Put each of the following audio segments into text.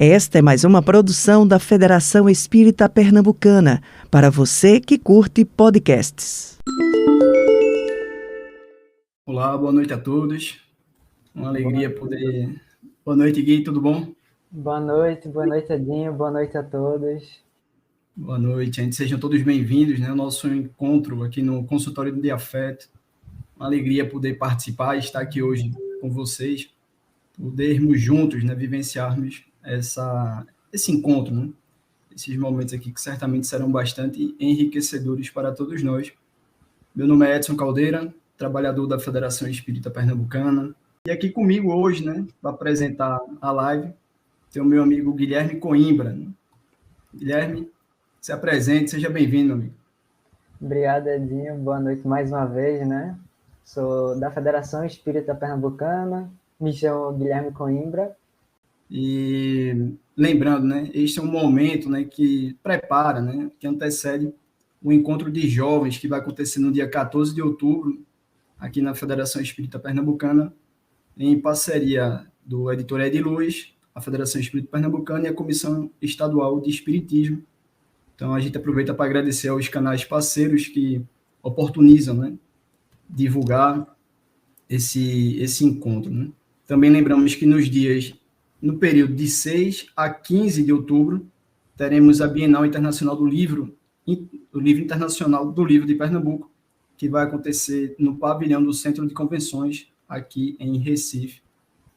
Esta é mais uma produção da Federação Espírita Pernambucana, para você que curte podcasts. Olá, boa noite a todos. Uma alegria poder... Boa noite, Gui, tudo bom? Boa noite, Edinho, boa noite a todos. Boa noite, sejam todos bem-vindos, né, ao nosso encontro aqui no Consultório de Afeto. Uma alegria poder participar e estar aqui hoje com vocês, podermos juntos, né, vivenciarmos esse encontro, né, esses momentos aqui que certamente serão bastante enriquecedores para todos nós. Meu nome é Edson Caldeira, trabalhador da Federação Espírita Pernambucana, e aqui comigo hoje, né, para apresentar a live, tem o meu amigo Guilherme Coimbra. Né? Guilherme, se apresente, seja bem-vindo, amigo. Obrigado, Edinho, boa noite mais uma vez, né? Sou da Federação Espírita Pernambucana, me chamo Guilherme Coimbra. E lembrando, né, este é um momento, né, que prepara, né, que antecede o encontro de jovens que vai acontecer no dia 14 de outubro, aqui na Federação Espírita Pernambucana, em parceria do editor Ed Luz, a Federação Espírita Pernambucana e a Comissão Estadual de Espiritismo. Então, a gente aproveita para agradecer aos canais parceiros que oportunizam, né, divulgar esse encontro. Né? Também lembramos que no período de 6 a 15 de outubro, teremos a Bienal Internacional do Livro Internacional do Livro de Pernambuco, que vai acontecer no pavilhão do Centro de Convenções, aqui em Recife,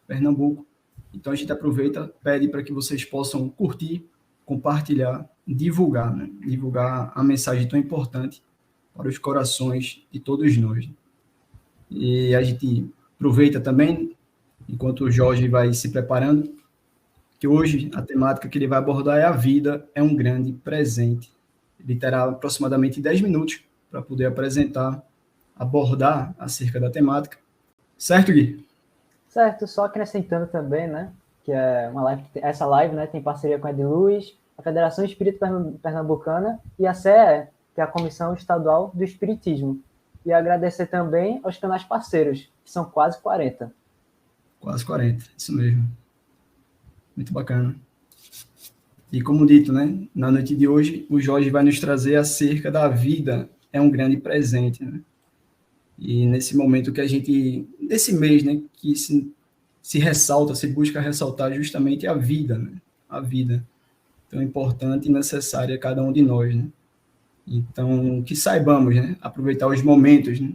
Pernambuco. Então, a gente aproveita, pede para que vocês possam curtir, compartilhar, divulgar, né? Divulgar a mensagem tão importante para os corações de todos nós. E a gente aproveita também, enquanto o Jorge vai se preparando, que hoje a temática que ele vai abordar é a vida é um grande presente. Ele terá aproximadamente 10 minutos para poder abordar acerca da temática. Certo, Gui? Certo, só acrescentando também, né, que é essa live, né, tem parceria com a Ed Luz, a Federação Espírita Pernambucana e a CEE, que é a Comissão Estadual do Espiritismo. E agradecer também aos canais parceiros, que são quase 40. Quase 40, isso mesmo. Muito bacana. E como dito, né, na noite de hoje, o Jorge vai nos trazer acerca da vida é um grande presente, né? E nesse momento que nesse mês, né, que se ressalta, se busca ressaltar justamente a vida, né? A vida tão importante e necessária a cada um de nós, né? Então, que saibamos, né, aproveitar os momentos, né,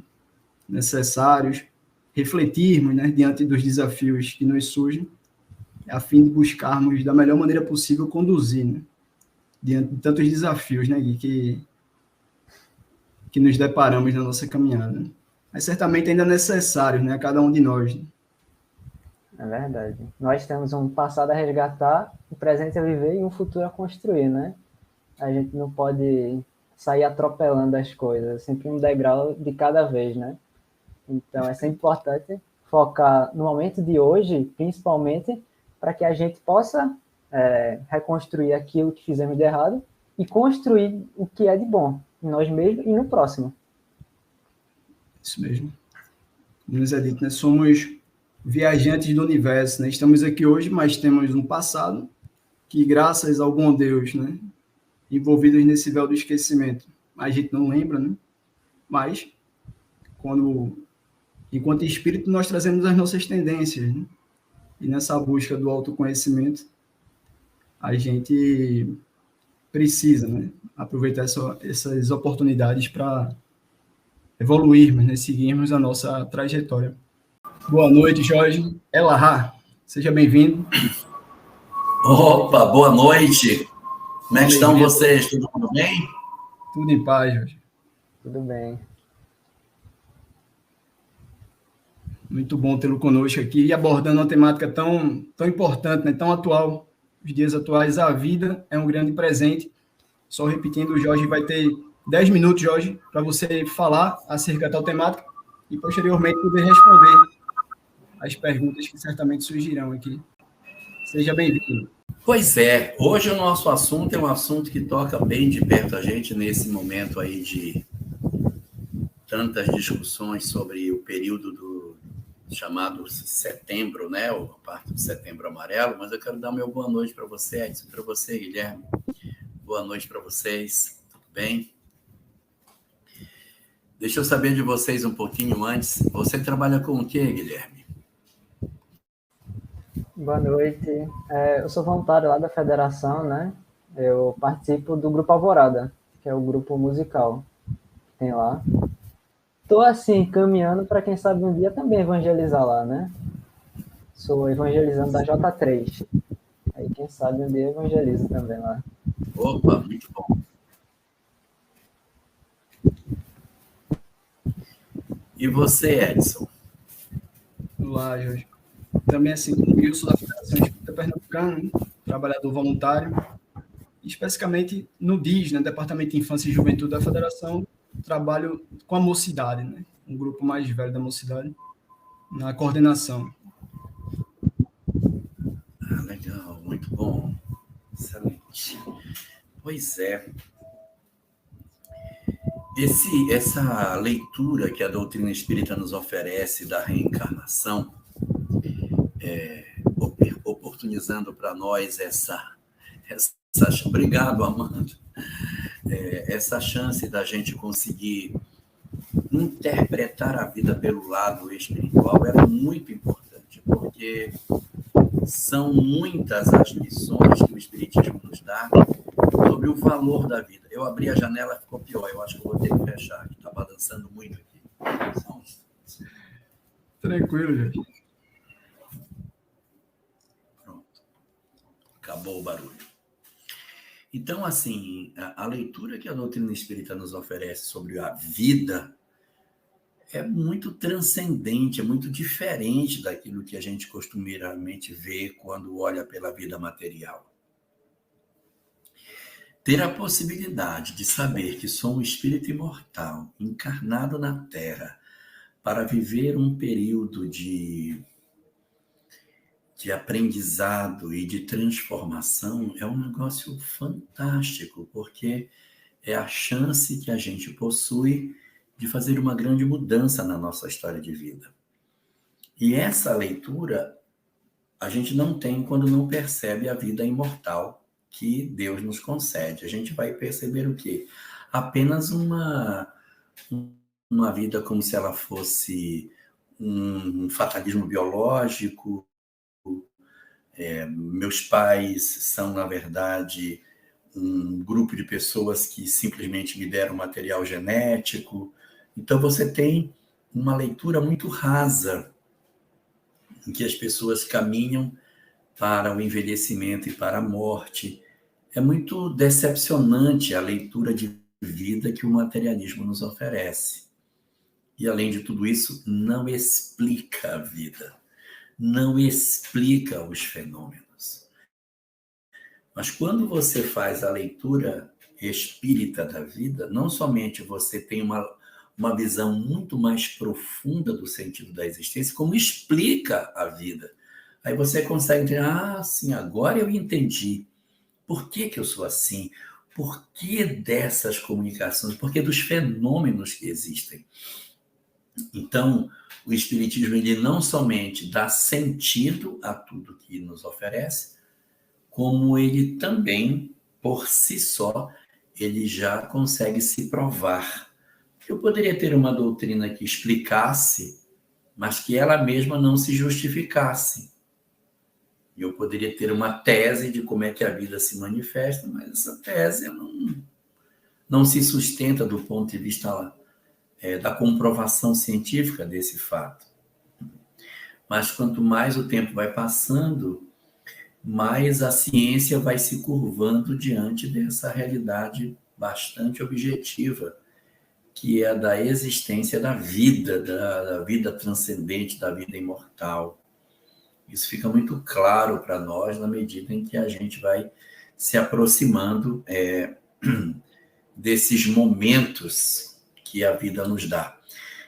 necessários, refletirmos, né, diante dos desafios que nos surgem, a fim de buscarmos da melhor maneira possível conduzir, né, diante de tantos desafios, né, que nos deparamos na nossa caminhada. Né? Mas certamente ainda necessários, né, a cada um de nós. Né? É verdade. Nós temos um passado a resgatar, um presente a viver e um futuro a construir, né? A gente não pode sair atropelando as coisas, sempre um degrau de cada vez, né? Então, é sempre importante focar no momento de hoje, principalmente, para que a gente possa reconstruir aquilo que fizemos de errado e construir o que é de bom em nós mesmos e no próximo. Isso mesmo. Como nos é dito, né? Somos viajantes do universo, né? Estamos aqui hoje, mas temos um passado que, graças ao bom Deus, né, envolvidos nesse véu do esquecimento, a gente não lembra, né? Mas, enquanto espírito, nós trazemos as nossas tendências, né? E nessa busca do autoconhecimento, a gente precisa, né, aproveitar essas oportunidades para evoluirmos, né, seguirmos a nossa trajetória. Boa noite, Jorge Elahá. Seja bem-vindo. Opa, boa noite. Como é que estão vocês? Tudo bem? Tudo em paz, Jorge. Tudo bem. Muito bom tê-lo conosco aqui e abordando uma temática tão importante, né, tão atual. Os dias atuais, a vida é um grande presente. Só repetindo, o Jorge vai ter 10 minutos, Jorge, para você falar acerca da tal temática e, posteriormente, poder responder as perguntas que certamente surgirão aqui. Seja bem-vindo. Pois é, hoje o nosso assunto é um assunto que toca bem de perto a gente nesse momento aí de tantas discussões sobre o período chamado Setembro, né? Ou parte do Setembro Amarelo, mas eu quero dar meu boa noite para você, Edson, para você, Guilherme. Boa noite para vocês, tudo bem? Deixa eu saber de vocês um pouquinho antes. Você trabalha com o quê, Guilherme? Boa noite. Eu sou voluntário lá da federação, né? Eu participo do Grupo Alvorada, que é o grupo musical que tem lá. Estou, assim, caminhando para, quem sabe, um dia também evangelizar lá, né? Sou evangelizando da J3. Aí, quem sabe, um dia evangelizo também lá. Opa, muito bom. E você, Edson? Olá, Jorge. Também, assim como eu, sou da Federação Espírita Pernambucana, né? Trabalhador voluntário, especificamente no DIS, né? Departamento de Infância e Juventude da Federação, trabalho com a mocidade, né? Um grupo mais velho da mocidade, na coordenação. Ah, legal, muito bom. Excelente. Pois é. Essa leitura que a doutrina espírita nos oferece da reencarnação, oportunizando para nós obrigado, Amanda, essa chance da gente conseguir interpretar a vida pelo lado espiritual é muito importante, porque são muitas as lições que o Espiritismo nos dá sobre o valor da vida. Eu abri a janela, ficou pior. Eu acho que eu vou ter que fechar, que está balançando muito aqui. Tranquilo, gente. Pronto. Acabou o barulho. Então, assim, a leitura que a doutrina espírita nos oferece sobre a vida é muito transcendente, é muito diferente daquilo que a gente costumeiramente vê quando olha pela vida material. Ter a possibilidade de saber que sou um espírito imortal, encarnado na Terra, para viver um período de aprendizado e de transformação, é um negócio fantástico, porque é a chance que a gente possui de fazer uma grande mudança na nossa história de vida. E essa leitura a gente não tem quando não percebe a vida imortal que Deus nos concede. A gente vai perceber o quê? Apenas uma vida como se ela fosse um fatalismo biológico. Meus pais são, na verdade, um grupo de pessoas que simplesmente me deram material genético. Então, você tem uma leitura muito rasa em que as pessoas caminham para o envelhecimento e para a morte. É muito decepcionante a leitura de vida que o materialismo nos oferece. E, além de tudo isso, não explica a vida, não explica os fenômenos. Mas quando você faz a leitura espírita da vida, não somente você tem uma visão muito mais profunda do sentido da existência, como explica a vida. Aí você consegue entender, sim, agora eu entendi. Por que eu sou assim? Por que dessas comunicações? Por que dos fenômenos que existem? Então, o Espiritismo ele não somente dá sentido a tudo que nos oferece, como ele também, por si só, ele já consegue se provar. Eu poderia ter uma doutrina que explicasse, mas que ela mesma não se justificasse. Eu poderia ter uma tese de como é que a vida se manifesta, mas essa tese não se sustenta do ponto de vista da comprovação científica desse fato. Mas quanto mais o tempo vai passando, mais a ciência vai se curvando diante dessa realidade bastante objetiva, que é a da existência da vida, da vida transcendente, da vida imortal. Isso fica muito claro para nós na medida em que a gente vai se aproximando desses momentos que a vida nos dá.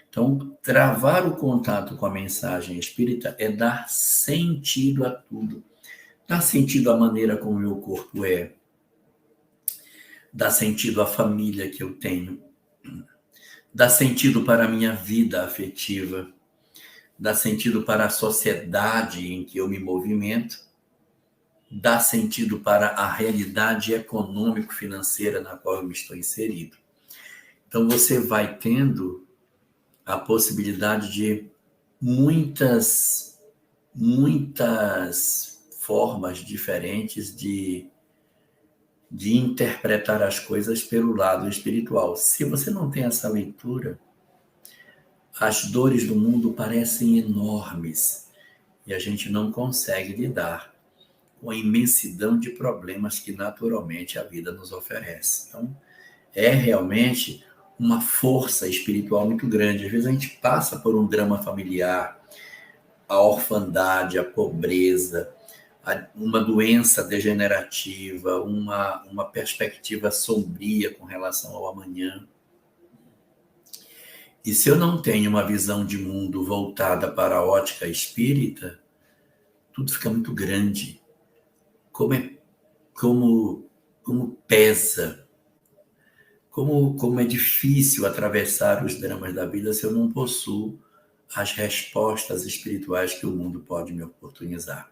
Então, travar o contato com a mensagem espírita é dar sentido a tudo. Dar sentido à maneira como o meu corpo é. Dar sentido à família que eu tenho. Dar sentido para a minha vida afetiva. dá sentido para a sociedade em que eu me movimento, dá sentido para a realidade econômico-financeira na qual eu me estou inserido. Então, você vai tendo a possibilidade de muitas formas diferentes de interpretar as coisas pelo lado espiritual. Se você não tem essa leitura, as dores do mundo parecem enormes e a gente não consegue lidar com a imensidão de problemas que naturalmente a vida nos oferece. Então, é realmente uma força espiritual muito grande. Às vezes a gente passa por um drama familiar, a orfandade, a pobreza, uma doença degenerativa, uma perspectiva sombria com relação ao amanhã. E se eu não tenho uma visão de mundo voltada para a ótica espírita, tudo fica muito grande. Como pesa, como é difícil atravessar os dramas da vida se eu não possuo as respostas espirituais que o mundo pode me oportunizar.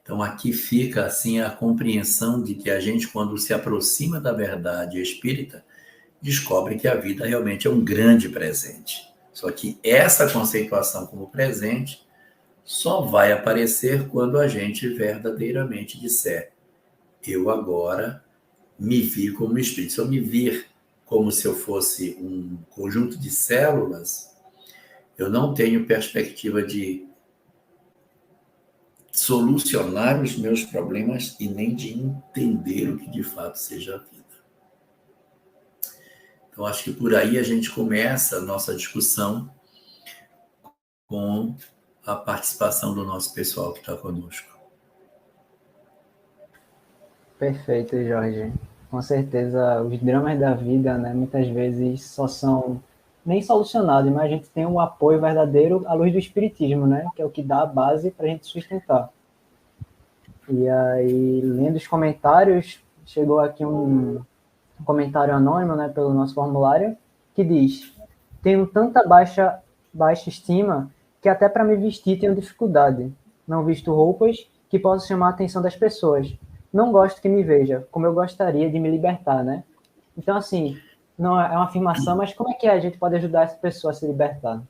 Então aqui fica assim a compreensão de que a gente, quando se aproxima da verdade espírita, descobre que a vida realmente é um grande presente. Só que essa conceituação como presente só vai aparecer quando a gente verdadeiramente disser: eu agora me vi como espírito. Se eu me vir como se eu fosse um conjunto de células, eu não tenho perspectiva de solucionar os meus problemas e nem de entender o que de fato seja a vida. Então, acho que por aí a gente começa a nossa discussão com a participação do nosso pessoal que está conosco. Perfeito, Jorge. Com certeza, os dramas da vida, né, muitas vezes só são nem solucionados, mas a gente tem um apoio verdadeiro à luz do Espiritismo, né, que é o que dá a base para a gente sustentar. E aí, lendo os comentários, chegou aqui um comentário anônimo, né, pelo nosso formulário, que diz: tenho tanta baixa estima que até para me vestir tenho dificuldade. Não visto roupas que possam chamar a atenção das pessoas. Não gosto que me veja, como eu gostaria de me libertar, né? Então, assim, não é uma afirmação, mas como é que a gente pode ajudar essa pessoa a se libertar?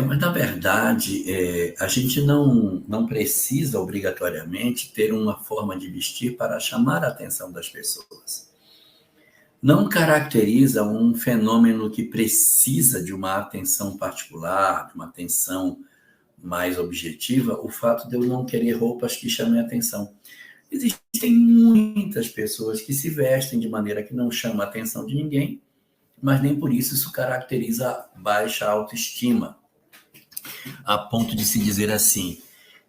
Mas na verdade, a gente não precisa obrigatoriamente ter uma forma de vestir para chamar a atenção das pessoas. Não caracteriza um fenômeno que precisa de uma atenção particular, de uma atenção mais objetiva, o fato de eu não querer roupas que chamem a atenção. Existem muitas pessoas que se vestem de maneira que não chama a atenção de ninguém, mas nem por isso caracteriza baixa autoestima, a ponto de se dizer assim: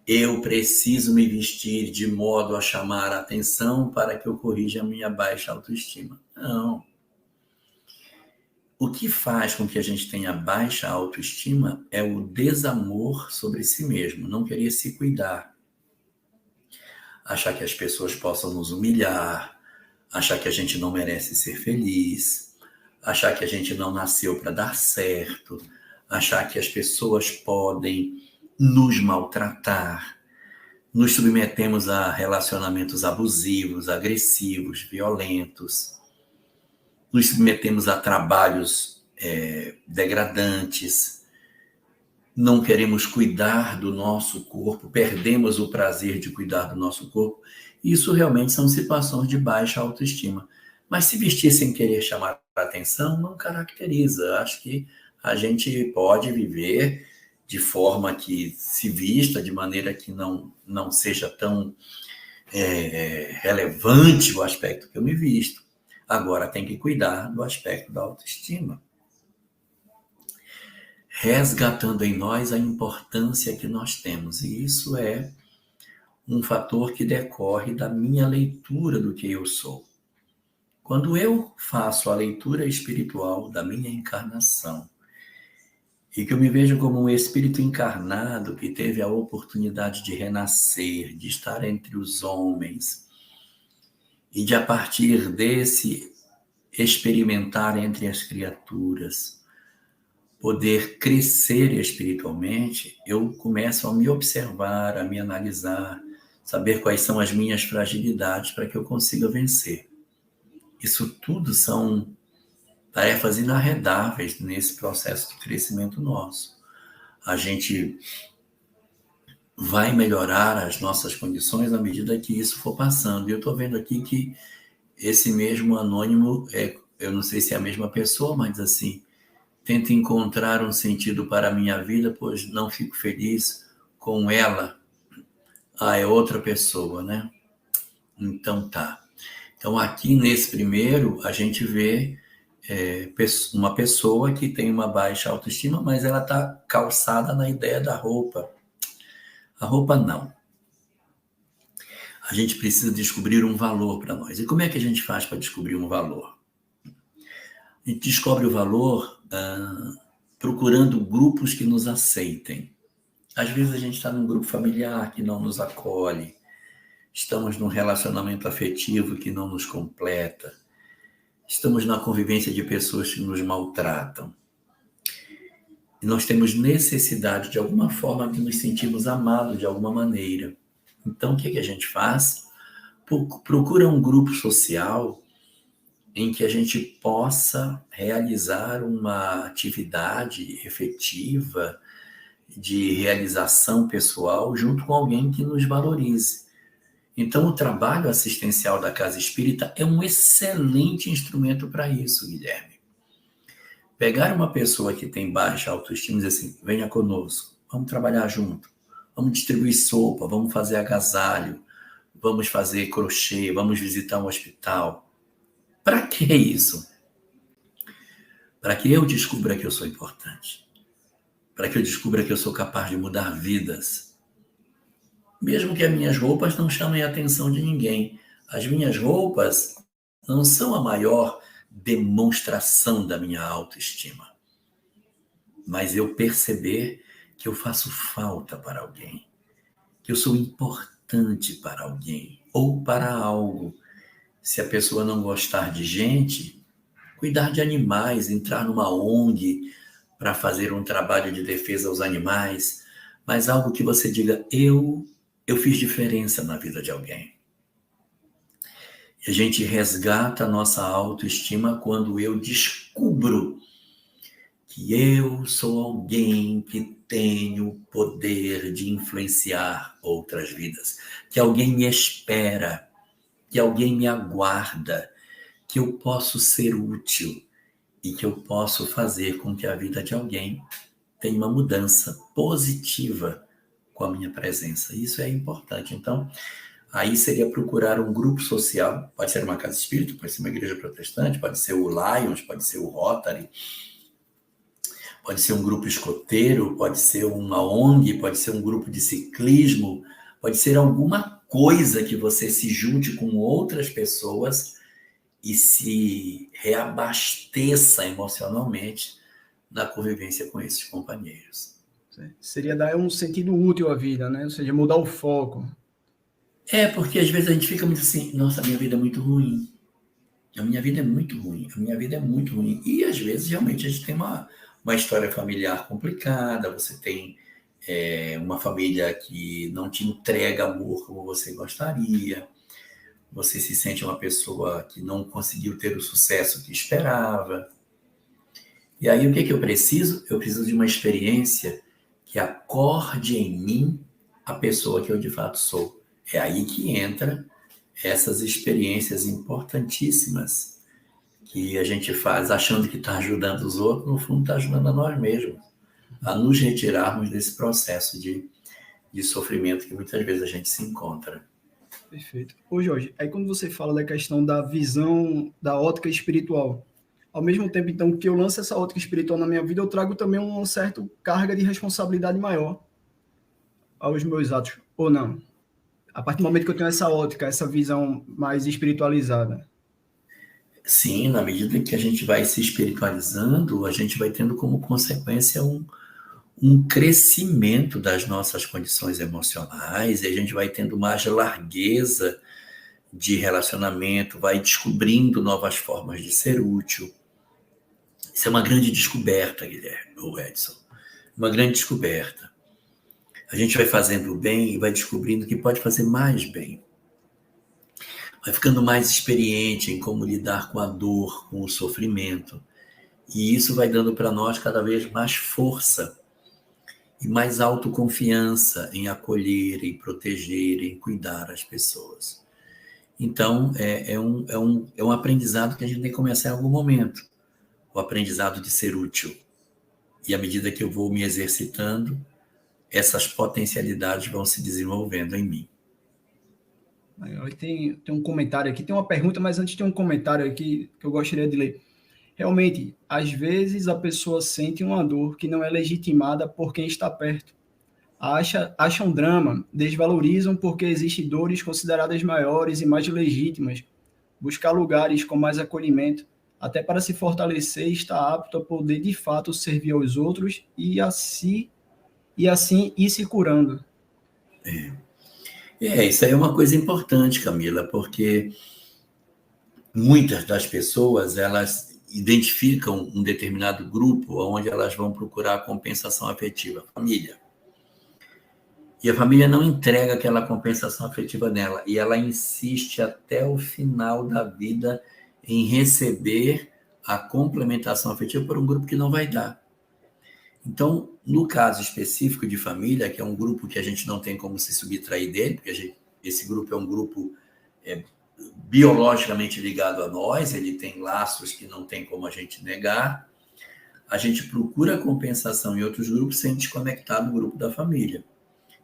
eu preciso me vestir de modo a chamar a atenção para que eu corrija a minha baixa autoestima. Não. O que faz com que a gente tenha baixa autoestima é o desamor sobre si mesmo, não querer se cuidar. Achar que as pessoas possam nos humilhar, achar que a gente não merece ser feliz, achar que a gente não nasceu para dar certo, achar que as pessoas podem nos maltratar. Nos submetemos a relacionamentos abusivos, agressivos, violentos. Nos submetemos a trabalhos degradantes. Não queremos cuidar do nosso corpo, perdemos o prazer de cuidar do nosso corpo. Isso realmente são situações de baixa autoestima. Mas se vestir sem querer chamar a atenção, não caracteriza. Acho que a gente pode viver de forma que se vista, de maneira que não seja tão relevante o aspecto que eu me visto. Agora tem que cuidar do aspecto da autoestima, resgatando em nós a importância que nós temos. E isso é um fator que decorre da minha leitura do que eu sou. Quando eu faço a leitura espiritual da minha encarnação, e que eu me vejo como um espírito encarnado que teve a oportunidade de renascer, de estar entre os homens, e de, a partir desse, experimentar entre as criaturas poder crescer espiritualmente, eu começo a me observar, a me analisar, saber quais são as minhas fragilidades para que eu consiga vencer. Isso tudo são tarefas inarredáveis nesse processo de crescimento nosso. A gente vai melhorar as nossas condições à medida que isso for passando. E eu estou vendo aqui que esse mesmo anônimo, eu não sei se é a mesma pessoa, mas assim, tento encontrar um sentido para a minha vida, pois não fico feliz com ela. É outra pessoa, né? Então tá. Então aqui nesse primeiro, a gente vê uma pessoa que tem uma baixa autoestima, mas ela está calçada na ideia da roupa. A roupa não. A gente precisa descobrir um valor para nós. E como é que a gente faz para descobrir um valor? A gente descobre o valor procurando grupos que nos aceitem. Às vezes a gente está num grupo familiar que não nos acolhe, estamos num relacionamento afetivo que não nos completa, estamos na convivência de pessoas que nos maltratam. E nós temos necessidade, de alguma forma, de nos sentirmos amados de alguma maneira. Então, o que a gente faz? Procura um grupo social em que a gente possa realizar uma atividade efetiva de realização pessoal junto com alguém que nos valorize. Então, o trabalho assistencial da Casa Espírita é um excelente instrumento para isso, Guilherme. Pegar uma pessoa que tem baixa autoestima e dizer assim, venha conosco, vamos trabalhar junto, vamos distribuir sopa, vamos fazer agasalho, vamos fazer crochê, vamos visitar um hospital. Para que isso? Para que eu descubra que eu sou importante. Para que eu descubra que eu sou capaz de mudar vidas. Mesmo que as minhas roupas não chamem a atenção de ninguém. As minhas roupas não são a maior demonstração da minha autoestima. Mas eu perceber que eu faço falta para alguém. Que eu sou importante para alguém. Ou para algo. Se a pessoa não gostar de gente, cuidar de animais, entrar numa ONG para fazer um trabalho de defesa aos animais, mas algo que você diga, eu fiz diferença na vida de alguém. E a gente resgata a nossa autoestima quando eu descubro que eu sou alguém que tem o poder de influenciar outras vidas, que alguém me espera, que alguém me aguarda, que eu posso ser útil e que eu posso fazer com que a vida de alguém tenha uma mudança positiva com a minha presença. Isso é importante. Então, aí seria procurar um grupo social, pode ser uma casa espírita, pode ser uma igreja protestante, pode ser o Lions, pode ser o Rotary, pode ser um grupo escoteiro, pode ser uma ONG, pode ser um grupo de ciclismo, pode ser alguma coisa que você se junte com outras pessoas e se reabasteça emocionalmente na convivência com esses companheiros. Seria dar um sentido útil à vida, né? Ou seja, mudar o foco. Porque às vezes a gente fica muito assim, nossa, a minha vida é muito ruim. A minha vida é muito ruim. A minha vida é muito ruim. E às vezes realmente a gente tem uma história familiar complicada, você tem uma família que não te entrega amor como você gostaria, você se sente uma pessoa que não conseguiu ter o sucesso que esperava. E aí o que eu preciso? Eu preciso de uma experiência que acorde em mim a pessoa que eu de fato sou. É aí que entra essas experiências importantíssimas que a gente faz achando que está ajudando os outros, no fundo está ajudando a nós mesmos, a nos retirarmos desse processo de sofrimento que muitas vezes a gente se encontra. Perfeito. Ô Jorge, aí quando você fala da questão da visão, da ótica espiritual, ao mesmo tempo, então, que eu lanço essa ótica espiritual na minha vida, eu trago também uma certa carga de responsabilidade maior aos meus atos, ou não? A partir do momento que eu tenho essa ótica, essa visão mais espiritualizada. Sim, na medida que a gente vai se espiritualizando, a gente vai tendo como consequência um crescimento das nossas condições emocionais, e a gente vai tendo mais largueza de relacionamento, vai descobrindo novas formas de ser útil. Isso é uma grande descoberta, Guilherme, ou Edson. Uma grande descoberta. A gente vai fazendo o bem e vai descobrindo que pode fazer mais bem. Vai ficando mais experiente em como lidar com a dor, com o sofrimento. E isso vai dando para nós cada vez mais força e mais autoconfiança em acolher, em proteger, em cuidar as pessoas. Então, é um aprendizado que a gente tem que começar em algum momento. O aprendizado de ser útil. E à medida que eu vou me exercitando, essas potencialidades vão se desenvolvendo em mim. Tem um comentário aqui, tem uma pergunta, mas antes tem um comentário aqui que eu gostaria de ler. Realmente, às vezes a pessoa sente uma dor que não é legitimada por quem está perto. Acham drama, desvalorizam porque existem dores consideradas maiores e mais legítimas. Buscar lugares com mais acolhimento, até para se fortalecer e estar apto a poder de fato servir aos outros e assim ir se curando. Isso aí é uma coisa importante, Camila, porque muitas das pessoas, elas identificam um determinado grupo onde elas vão procurar compensação afetiva, família. E a família não entrega aquela compensação afetiva nela, e ela insiste até o final da vida em receber a complementação afetiva por um grupo que não vai dar. Então, no caso específico de família, que é um grupo que a gente não tem como se subtrair dele, porque esse grupo é um grupo biologicamente ligado a nós, ele tem laços que não tem como a gente negar, a gente procura compensação em outros grupos sem desconectar do grupo da família.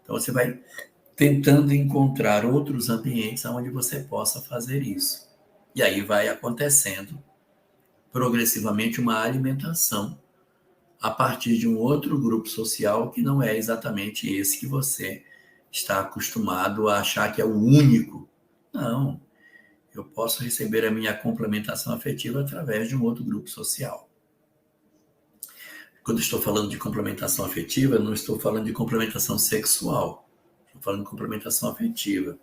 Então, você vai tentando encontrar outros ambientes onde você possa fazer isso. E aí vai acontecendo progressivamente uma alimentação a partir de um outro grupo social que não é exatamente esse que você está acostumado a achar que é o único. Não, eu posso receber a minha complementação afetiva através de um outro grupo social. Quando estou falando de complementação afetiva, eu não estou falando de complementação sexual, estou falando de complementação afetiva.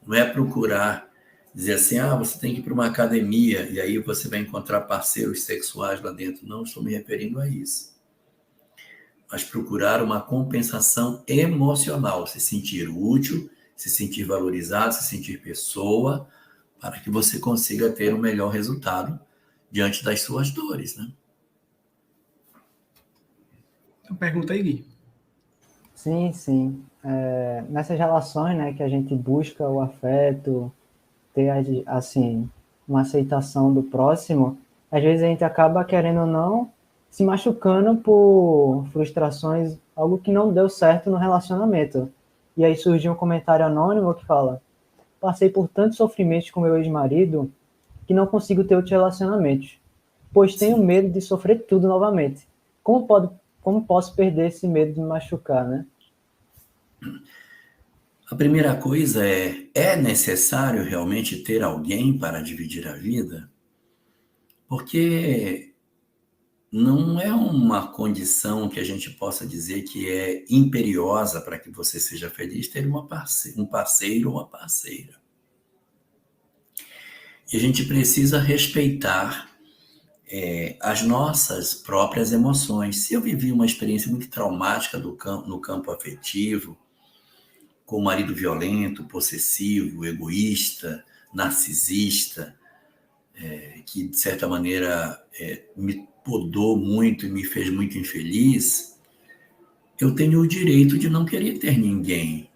Não é procurar dizer assim, você tem que ir para uma academia e aí você vai encontrar parceiros sexuais lá dentro. Não estou me referindo a isso. Mas procurar uma compensação emocional, se sentir útil, se sentir valorizado, se sentir pessoa, para que você consiga ter um melhor resultado diante das suas dores, né? Então, pergunta aí, Gui. Sim, sim. Nessas relações, né, que a gente busca o afeto, ter, assim, uma aceitação do próximo, às vezes a gente acaba, querendo ou não, se machucando por frustrações, algo que não deu certo no relacionamento. E aí surgiu um comentário anônimo que fala: passei por tantos sofrimentos com meu ex-marido que não consigo ter outros relacionamentos, pois tenho medo de sofrer tudo novamente. Como posso perder esse medo de me machucar, né? A primeira coisa é necessário realmente ter alguém para dividir a vida? Porque não é uma condição que a gente possa dizer que é imperiosa para que você seja feliz ter um parceiro ou uma parceira. E a gente precisa respeitar as nossas próprias emoções. Se eu vivi uma experiência muito traumática no campo afetivo, com um marido violento, possessivo, egoísta, narcisista, que de certa maneira me podou muito e me fez muito infeliz, eu tenho o direito de não querer ter ninguém,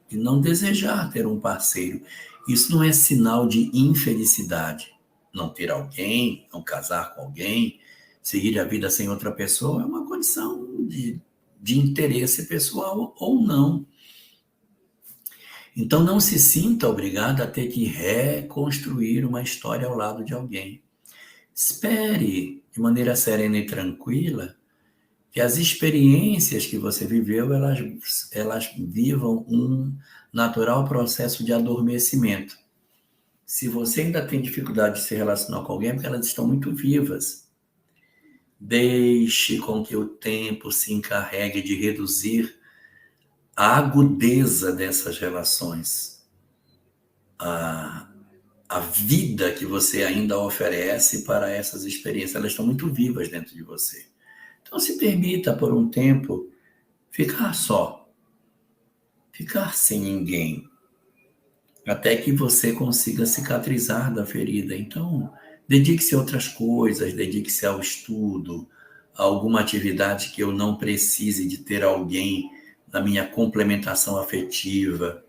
de não desejar ter um parceiro. Isso não é sinal de infelicidade. Não ter alguém, não casar com alguém, seguir a vida sem outra pessoa é uma condição de interesse pessoal ou não. Então não se sinta obrigado a ter que reconstruir uma história ao lado de alguém. Espere de maneira serena e tranquila que as experiências que você viveu, elas vivam um natural processo de adormecimento. Se você ainda tem dificuldade de se relacionar com alguém, é porque elas estão muito vivas. Deixe com que o tempo se encarregue de reduzir a agudeza dessas relações, a a vida que você ainda oferece para essas experiências. Elas estão muito vivas dentro de você. Então, se permita, por um tempo, ficar só, ficar sem ninguém, até que você consiga cicatrizar da ferida. Então, dedique-se a outras coisas, dedique-se ao estudo, a alguma atividade que eu não precise de ter alguém na minha complementação afetiva.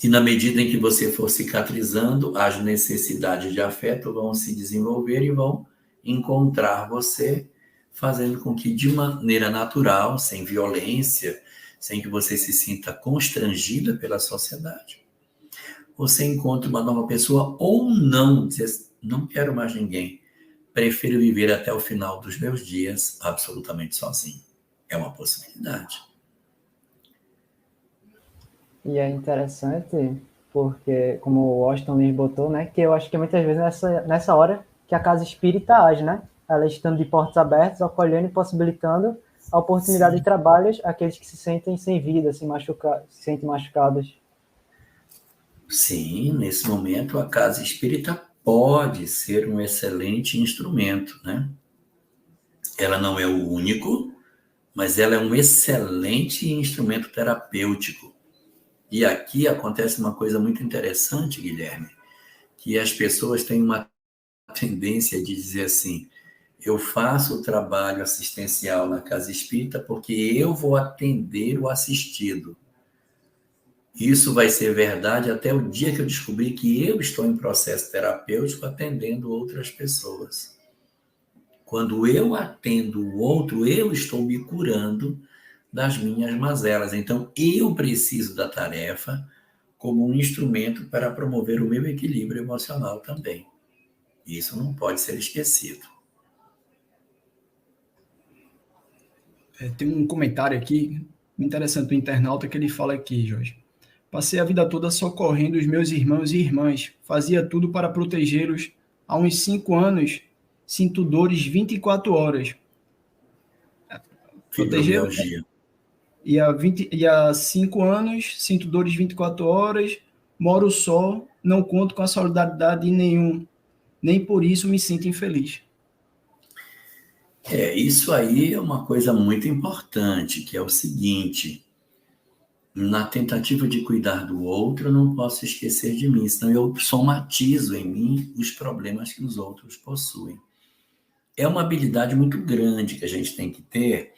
E na medida em que você for cicatrizando, as necessidades de afeto vão se desenvolver e vão encontrar você, fazendo com que, de maneira natural, sem violência, sem que você se sinta constrangida pela sociedade, você encontre uma nova pessoa ou não, dizer, não quero mais ninguém, prefiro viver até o final dos meus dias absolutamente sozinho. É uma possibilidade. E é interessante porque, como o Washington Luiz botou, né, que eu acho que muitas vezes nessa hora que a casa espírita age, né? Ela estando de portas abertas, acolhendo e possibilitando a oportunidade de trabalhos àqueles que se sentem sem vida, se sentem machucados. Sim, nesse momento a casa espírita pode ser um excelente instrumento, né? Ela não é o único, mas ela é um excelente instrumento terapêutico. E aqui acontece uma coisa muito interessante, Guilherme, que as pessoas têm uma tendência de dizer assim: eu faço o trabalho assistencial na casa espírita porque eu vou atender o assistido. Isso vai ser verdade até o dia que eu descobrir que eu estou em processo terapêutico atendendo outras pessoas. Quando eu atendo o outro, eu estou me curando das minhas mazelas. Então, eu preciso da tarefa como um instrumento para promover o meu equilíbrio emocional também. Isso não pode ser esquecido. Tem um comentário aqui, interessante do internauta, que ele fala aqui, Jorge. Passei a vida toda socorrendo os meus irmãos e irmãs. Fazia tudo para protegê-los. Há uns 5 anos, sinto dores 24 horas. Protegê-los, né? Fibromialgia. E há 5 anos, sinto dores 24 horas, moro só, não conto com a solidariedade de nenhum. Nem por isso me sinto infeliz. Isso aí é uma coisa muito importante, que é o seguinte: na tentativa de cuidar do outro, eu não posso esquecer de mim, senão eu somatizo em mim os problemas que os outros possuem. É uma habilidade muito grande que a gente tem que ter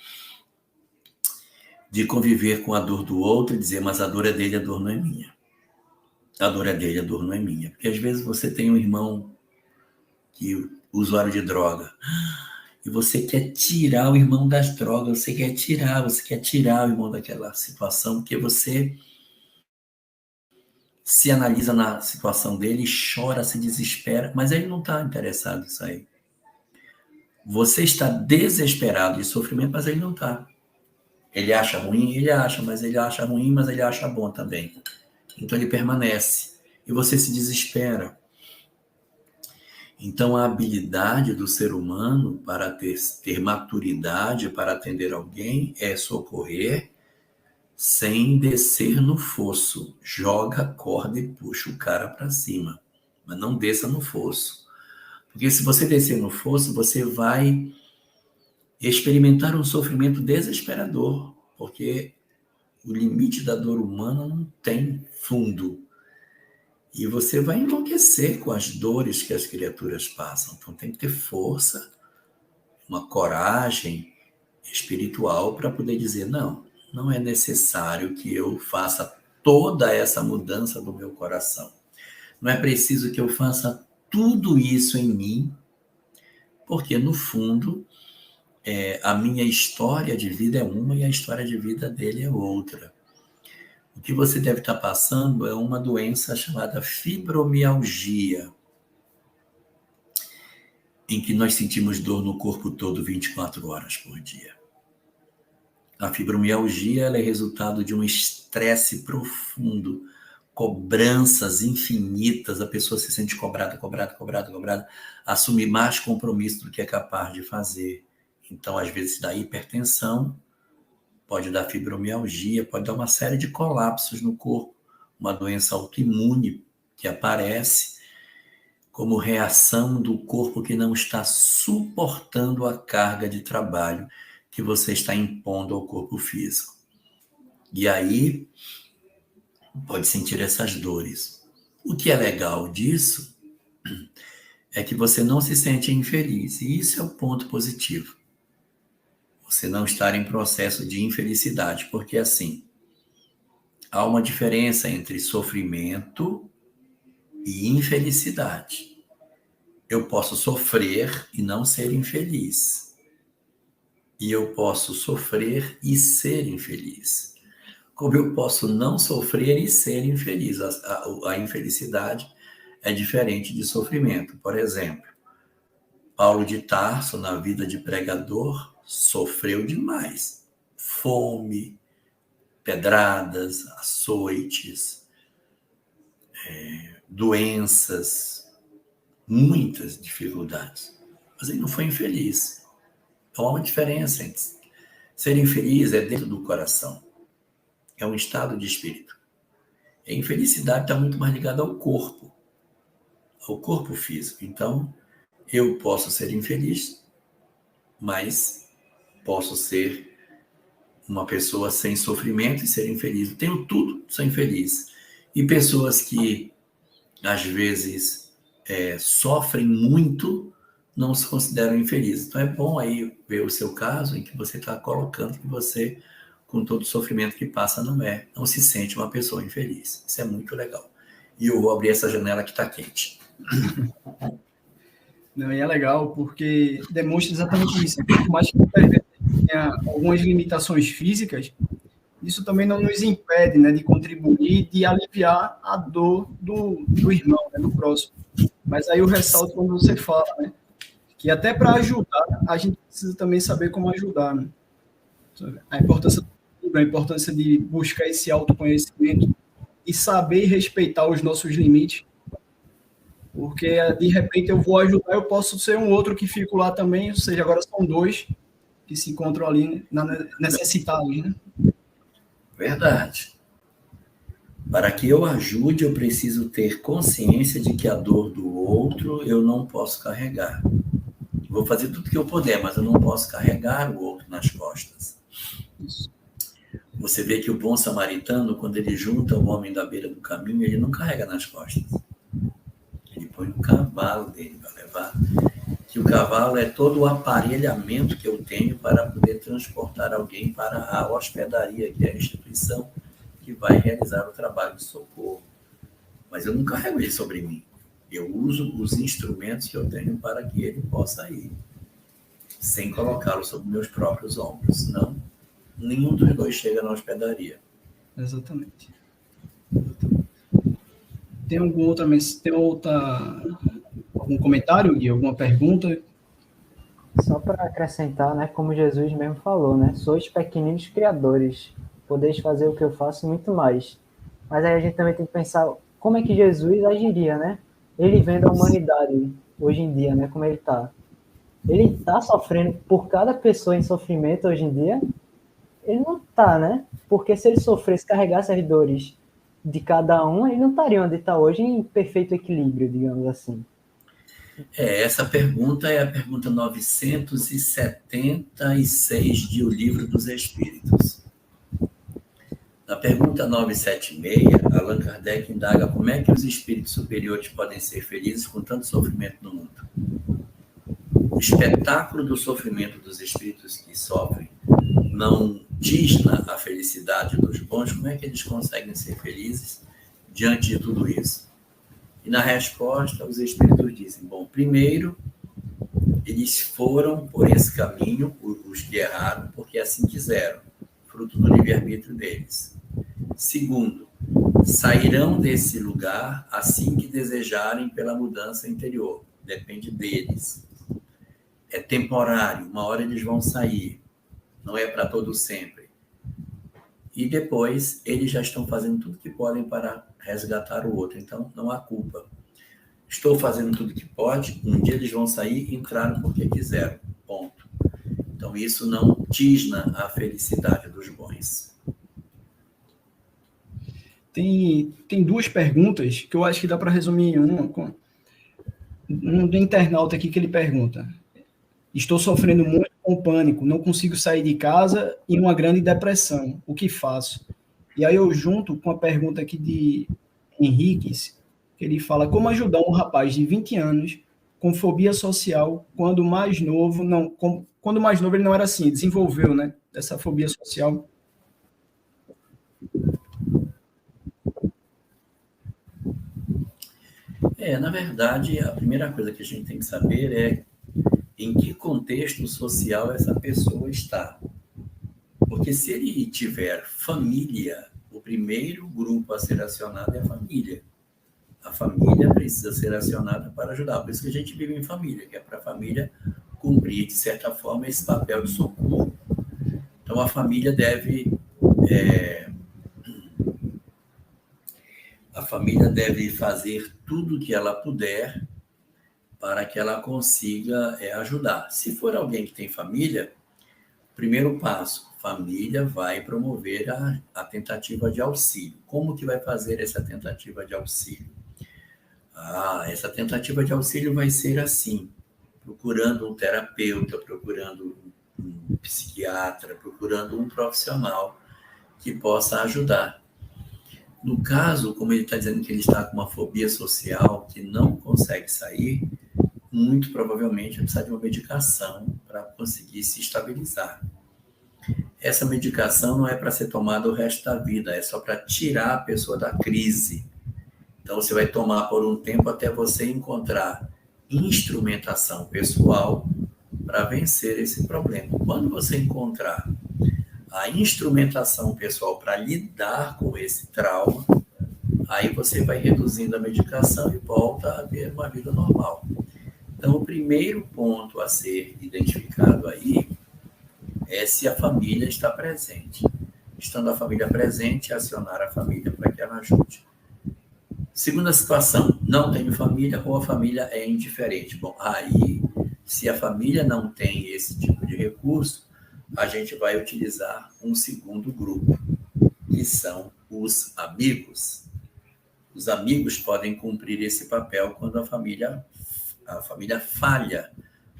de conviver com a dor do outro e dizer, mas a dor é dele, a dor não é minha. A dor é dele, a dor não é minha. Porque às vezes você tem um irmão que usuário de droga e você quer tirar o irmão das drogas, você quer tirar o irmão daquela situação, porque você se analisa na situação dele, chora, se desespera, mas ele não está interessado nisso aí. Você está desesperado de sofrimento, mas ele não está. Ele acha ruim, ele acha, mas ele acha ruim, mas ele acha bom também. Então ele permanece. E você se desespera. Então a habilidade do ser humano para ter maturidade para atender alguém é socorrer sem descer no fosso. Joga a corda e puxa o cara para cima. Mas não desça no fosso. Porque se você descer no fosso, você vai experimentar um sofrimento desesperador. Porque o limite da dor humana não tem fundo. E você vai enlouquecer com as dores que as criaturas passam. Então tem que ter força, uma coragem espiritual para poder dizer, não é necessário que eu faça toda essa mudança do meu coração. Não é preciso que eu faça tudo isso em mim, porque no fundo a minha história de vida é uma e a história de vida dele é outra. O que você deve estar passando é uma doença chamada fibromialgia, em que nós sentimos dor no corpo todo 24 horas por dia. A fibromialgia ela é resultado de um estresse profundo, cobranças infinitas, a pessoa se sente cobrada, assume mais compromisso do que é capaz de fazer. Então, às vezes, dá hipertensão, pode dar fibromialgia, pode dar uma série de colapsos no corpo, uma doença autoimune que aparece como reação do corpo que não está suportando a carga de trabalho que você está impondo ao corpo físico. E aí, pode sentir essas dores. O que é legal disso é que você não se sente infeliz, e isso é o ponto positivo. Você não estar em processo de infelicidade, porque assim, há uma diferença entre sofrimento e infelicidade. Eu posso sofrer e não ser infeliz. E eu posso sofrer e ser infeliz. Como eu posso não sofrer e ser infeliz. A infelicidade é diferente de sofrimento. Por exemplo, Paulo de Tarso, na vida de pregador, sofreu demais. Fome, pedradas, açoites, doenças, muitas dificuldades. Mas ele não foi infeliz. Então há uma diferença entre ser infeliz é dentro do coração. É um estado de espírito. A infelicidade está muito mais ligada ao corpo físico. Então, eu posso ser infeliz, mas posso ser uma pessoa sem sofrimento e ser infeliz. Eu tenho tudo, sou infeliz. E pessoas que, às vezes, sofrem muito, não se consideram infelizes. Então, é bom aí ver o seu caso em que você está colocando que você, com todo o sofrimento que passa, não se sente uma pessoa infeliz. Isso é muito legal. E eu vou abrir essa janela que está quente. Não, e é legal porque demonstra exatamente isso. Por mais que muitas vezes tenha algumas limitações físicas, isso também não nos impede, né, de contribuir, de aliviar a dor do irmão, né, do próximo. Mas aí eu ressalto quando você fala, né, que até para ajudar, a gente precisa também saber como ajudar, né? A importância de buscar esse autoconhecimento e saber respeitar os nossos limites. Porque, de repente, eu vou ajudar, eu posso ser um outro que fico lá também, ou seja, agora são dois que se encontram ali necessitados, né? Verdade. Para que eu ajude, eu preciso ter consciência de que a dor do outro eu não posso carregar. Vou fazer tudo que eu puder, mas eu não posso carregar o outro nas costas. Isso. Você vê que o bom samaritano, quando ele junta o homem da beira do caminho, ele não carrega nas costas. Ele põe no cavalo dele para levar. Que o cavalo é todo o aparelhamento que eu tenho para poder transportar alguém para a hospedaria, que é a instituição que vai realizar o trabalho de socorro. Mas eu não carrego ele sobre mim. Eu uso os instrumentos que eu tenho para que ele possa ir, sem colocá-lo sobre meus próprios ombros. Senão, nenhum dos dois chega na hospedaria. Exatamente. Tem algum comentário, Gui? Alguma pergunta? Só para acrescentar, né, como Jesus mesmo falou, né, sois pequeninos criadores, podeis fazer o que eu faço e muito mais. Mas aí a gente também tem que pensar como é que Jesus agiria, né? Ele vendo a humanidade hoje em dia, né, como ele está. Ele está sofrendo por cada pessoa em sofrimento hoje em dia? Ele não está, né? Porque se ele sofresse, carregasse as dores de cada um, ele não estaria onde está hoje em perfeito equilíbrio, digamos assim. Essa pergunta é a pergunta 976 de O Livro dos Espíritos. Na pergunta 976, Allan Kardec indaga como é que os espíritos superiores podem ser felizes com tanto sofrimento no mundo. O espetáculo do sofrimento dos espíritos que sofrem não tisna a felicidade dos bons. Como é que eles conseguem ser felizes diante de tudo isso? E na resposta, os espíritos dizem, bom, primeiro, eles foram por esse caminho, os que erraram, porque assim quiseram, fruto do livre-arbítrio deles. Segundo, sairão desse lugar assim que desejarem pela mudança interior, depende deles. É temporário, uma hora eles vão sair, não é para todo sempre. E depois, eles já estão fazendo tudo que podem para resgatar o outro, então não há culpa. Estou fazendo tudo que pode, um dia eles vão sair e entraram porque quiseram, ponto. Então isso não tisna a felicidade dos bons. Tem duas perguntas que eu acho que dá para resumir em uma. Um do internauta aqui que ele pergunta: estou sofrendo muito com pânico, não consigo sair de casa e uma grande depressão. O que faço? E aí eu junto com a pergunta aqui de Henriques, que ele fala: como ajudar um rapaz de 20 anos com fobia social quando mais novo ele não era assim, desenvolveu, né, essa fobia social? Na verdade, a primeira coisa que a gente tem que saber é em que contexto social essa pessoa está. Porque se ele tiver família, o primeiro grupo a ser acionado é a família. A família precisa ser acionada para ajudar. Por isso que a gente vive em família, que é para a família cumprir, de certa forma, esse papel de socorro. Então, a família deve fazer tudo o que ela puder para que ela consiga ajudar. Se for alguém que tem família, primeiro passo, família vai promover a tentativa de auxílio. Como que vai fazer essa tentativa de auxílio? Essa tentativa de auxílio vai ser assim, procurando um terapeuta, procurando um psiquiatra, procurando um profissional que possa ajudar. No caso, como ele está dizendo que ele está com uma fobia social, que não consegue sair, muito provavelmente vai precisar de uma medicação para conseguir se estabilizar. Essa medicação não é para ser tomada o resto da vida, é só para tirar a pessoa da crise. Então, você vai tomar por um tempo até você encontrar instrumentação pessoal para vencer esse problema. Quando você encontrar a instrumentação pessoal para lidar com esse trauma, aí você vai reduzindo a medicação e volta a ter uma vida normal. Então, o primeiro ponto a ser identificado aí é se a família está presente. Estando a família presente, acionar a família para que ela ajude. Segunda situação, não tenho família ou a família é indiferente. Bom, aí, se a família não tem esse tipo de recurso, a gente vai utilizar um segundo grupo, que são os amigos. Os amigos podem cumprir esse papel quando a família falha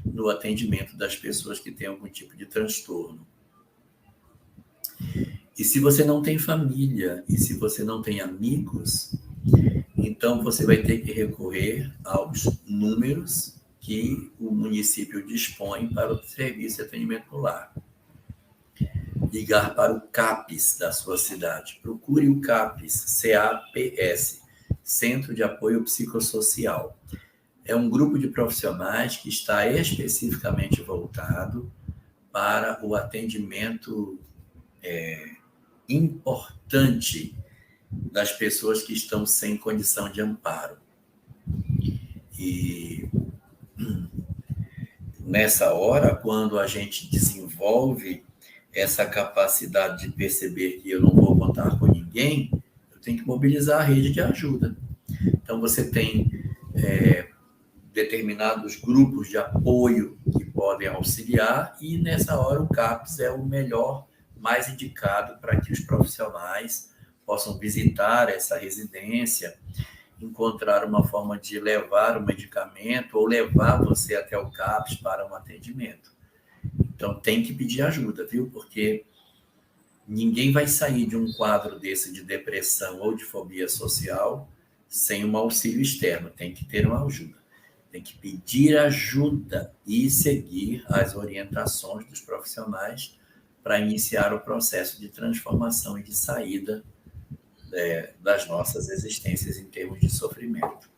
no atendimento das pessoas que têm algum tipo de transtorno. E se você não tem família e se você não tem amigos, então você vai ter que recorrer aos números que o município dispõe para o serviço de atendimento no lar. Ligar para o CAPS da sua cidade. Procure o CAPS, CAPS, Centro de Apoio Psicossocial. É um grupo de profissionais que está especificamente voltado para o atendimento importante das pessoas que estão sem condição de amparo. E nessa hora, quando a gente desenvolve essa capacidade de perceber que eu não vou contar com ninguém, eu tenho que mobilizar a rede de ajuda. Então, você tem determinados grupos de apoio que podem auxiliar e, nessa hora, o CAPS é o melhor, mais indicado para que os profissionais possam visitar essa residência, encontrar uma forma de levar o medicamento ou levar você até o CAPS para um atendimento. Então, tem que pedir ajuda, viu? Porque ninguém vai sair de um quadro desse de depressão ou de fobia social sem um auxílio externo. Tem que ter uma ajuda. Tem que pedir ajuda e seguir as orientações dos profissionais para iniciar o processo de transformação e de saída das nossas existências em termos de sofrimento.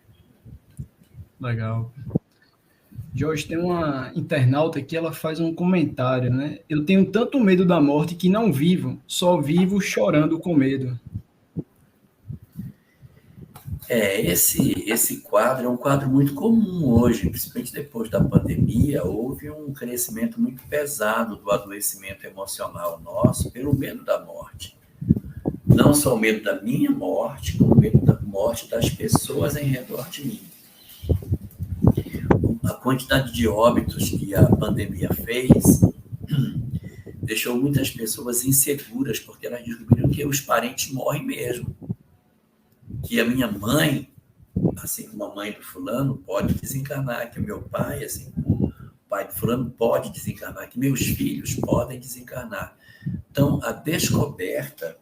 Legal. Jorge, tem uma internauta aqui, ela faz um comentário, né? Eu tenho tanto medo da morte que não vivo, só vivo chorando com medo. Esse quadro é um quadro muito comum hoje, principalmente depois da pandemia. Houve um crescimento muito pesado do adoecimento emocional nosso pelo medo da morte. Não só o medo da minha morte, como o medo da morte das pessoas em redor de mim. A quantidade de óbitos que a pandemia fez deixou muitas pessoas inseguras, porque elas descobriram que os parentes morrem mesmo. que a minha mãe, assim como a mãe do fulano, pode desencarnar, que o meu pai, assim como o pai do fulano, pode desencarnar, que meus filhos podem desencarnar. Então, a descoberta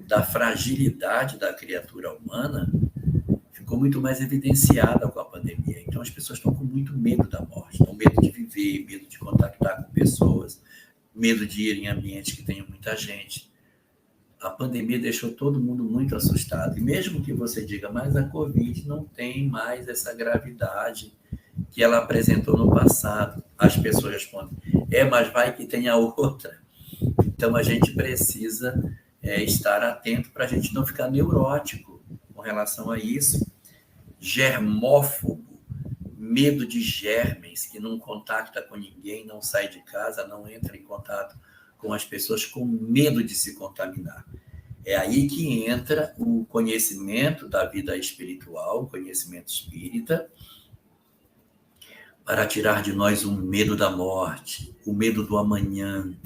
da fragilidade da criatura humana ficou muito mais evidenciada com a pandemia. Então, as pessoas estão com muito medo da morte, estão com medo de viver, medo de contactar com pessoas, medo de ir em ambientes que tenham muita gente. A pandemia deixou todo mundo muito assustado. E mesmo que você diga, mas a Covid não tem mais essa gravidade que ela apresentou no passado, as pessoas respondem, mas vai que tenha outra. Então, a gente precisa estar atento para a gente não ficar neurótico com relação a isso. Germófobo, medo de germes, que não contacta com ninguém, não sai de casa, não entra em contato com as pessoas, com medo de se contaminar. É aí que entra o conhecimento da vida espiritual, o conhecimento espírita, para tirar de nós o medo da morte, o medo do amanhã,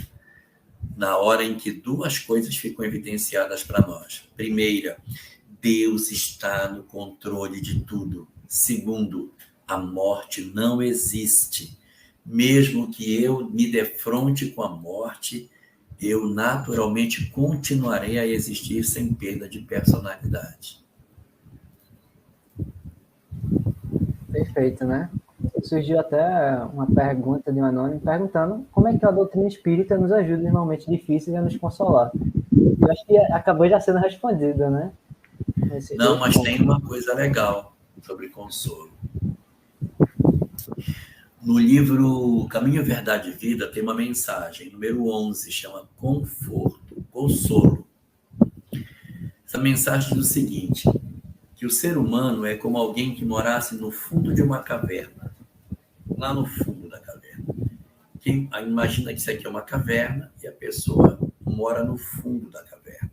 na hora em que duas coisas ficam evidenciadas para nós. Primeira, Deus está no controle de tudo. Segundo, a morte não existe. Mesmo que eu me defronte com a morte, eu naturalmente continuarei a existir sem perda de personalidade. Perfeito, né? Surgiu até uma pergunta de um anônimo perguntando como é que a doutrina espírita nos ajuda em momentos difíceis a nos consolar. Eu acho que acabou já sendo respondida, né? Não, mas tem uma coisa legal sobre consolo. No livro Caminho, Verdade e Vida tem uma mensagem, número 11, chama Conforto, Consolo. Essa mensagem diz o seguinte, que o ser humano é como alguém que morasse no fundo de uma caverna, lá no fundo da caverna. Imagina que isso aqui é uma caverna e a pessoa mora no fundo da caverna.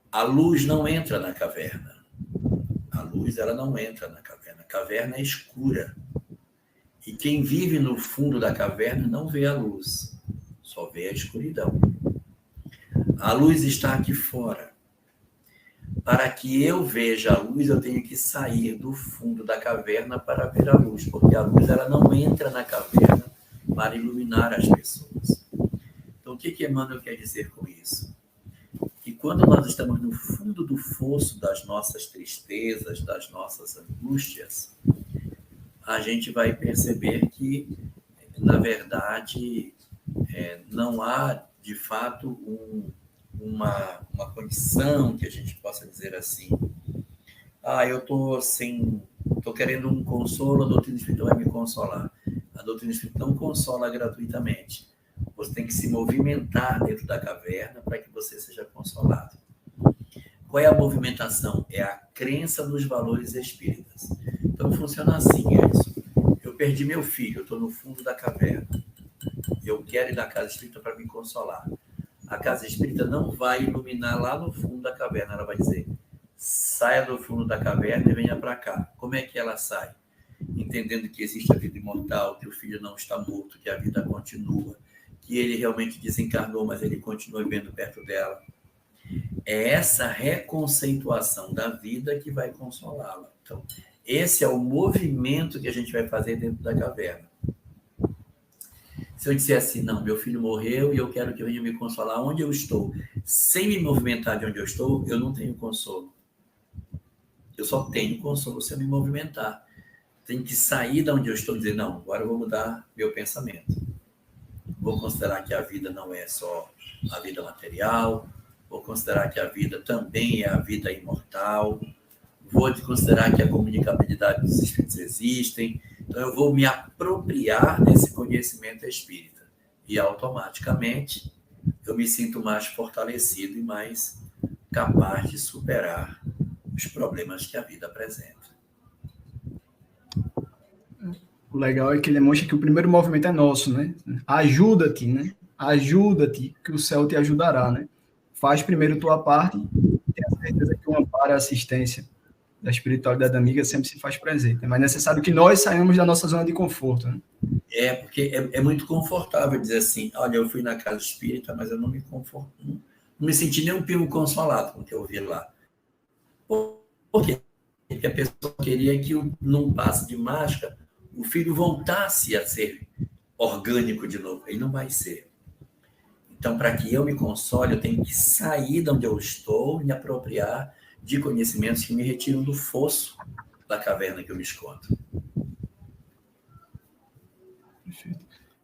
A luz não entra na caverna. A luz, ela não entra na caverna. A caverna é escura. E quem vive no fundo da caverna não vê a luz, só vê a escuridão. A luz está aqui fora. Para que eu veja a luz, eu tenho que sair do fundo da caverna para ver a luz, porque a luz ela não entra na caverna para iluminar as pessoas. Então, o que Emmanuel quer dizer com isso? Que quando nós estamos no fundo do fosso das nossas tristezas, das nossas angústias, a gente vai perceber que, na verdade, não há, de fato, uma condição que a gente possa dizer assim, eu estou querendo um consolo, a doutrina espírita vai me consolar. A doutrina espírita não consola gratuitamente. Você tem que se movimentar dentro da caverna para que você seja consolado. Qual é a movimentação? É a crença nos valores espíritas. Então, funciona assim, Edson. Eu perdi meu filho, eu estou no fundo da caverna. Eu quero ir na casa espírita para me consolar. A casa espírita não vai iluminar lá no fundo da caverna. Ela vai dizer, saia do fundo da caverna e venha para cá. Como é que ela sai? Entendendo que existe a vida imortal, que o filho não está morto, que a vida continua, que ele realmente desencarnou, mas ele continua vivendo perto dela. É essa reconceituação da vida que vai consolá-la. Então, esse é o movimento que a gente vai fazer dentro da caverna. Se eu disser assim, não, meu filho morreu e eu quero que venha me consolar onde eu estou, sem me movimentar de onde eu estou, eu não tenho consolo. Eu só tenho consolo se eu me movimentar. Tenho que sair de onde eu estou e dizer, não, agora eu vou mudar meu pensamento. Vou considerar que a vida não é só a vida material, vou considerar que a vida também é a vida imortal, vou considerar que a comunicabilidade dos espíritos existem, então eu vou me apropriar desse conhecimento espírita e automaticamente eu me sinto mais fortalecido e mais capaz de superar os problemas que a vida apresenta. O legal é que ele mostra que o primeiro movimento é nosso, né? Ajuda-te, né? Ajuda-te, que o céu te ajudará, né? Faz primeiro tua parte e tenha certeza que o amparo e a assistência da espiritualidade amiga sempre se faz presente. É mais necessário que nós saímos da nossa zona de conforto, né? Porque é muito confortável dizer assim, olha, eu fui na casa espírita, mas eu não me conforto, não me senti nem um pingo consolado com o que eu vi lá. Por quê? Porque a pessoa queria que, num passe de mágica, o filho voltasse a ser orgânico de novo. Ele não vai ser. Então, para que eu me console, eu tenho que sair de onde eu estou e me apropriar de conhecimentos que me retiram do fosso da caverna que eu me escondo. Perfeito.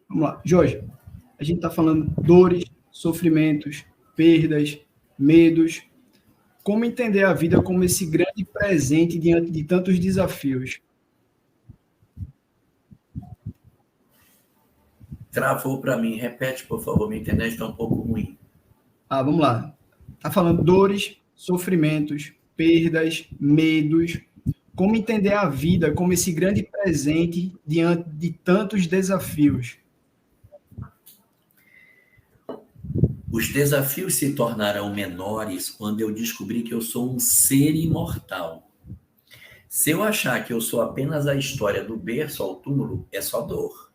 Vamos lá. Jorge, a gente está falando dores, sofrimentos, perdas, medos. Como entender a vida como esse grande presente diante de tantos desafios? Travou para mim. Repete, por favor. Minha internet está um pouco ruim. Vamos lá. Está falando dores, sofrimentos, perdas, medos. Como entender a vida como esse grande presente diante de tantos desafios? Os desafios se tornarão menores quando eu descobrir que eu sou um ser imortal. Se eu achar que eu sou apenas a história do berço ao túmulo, é só dor.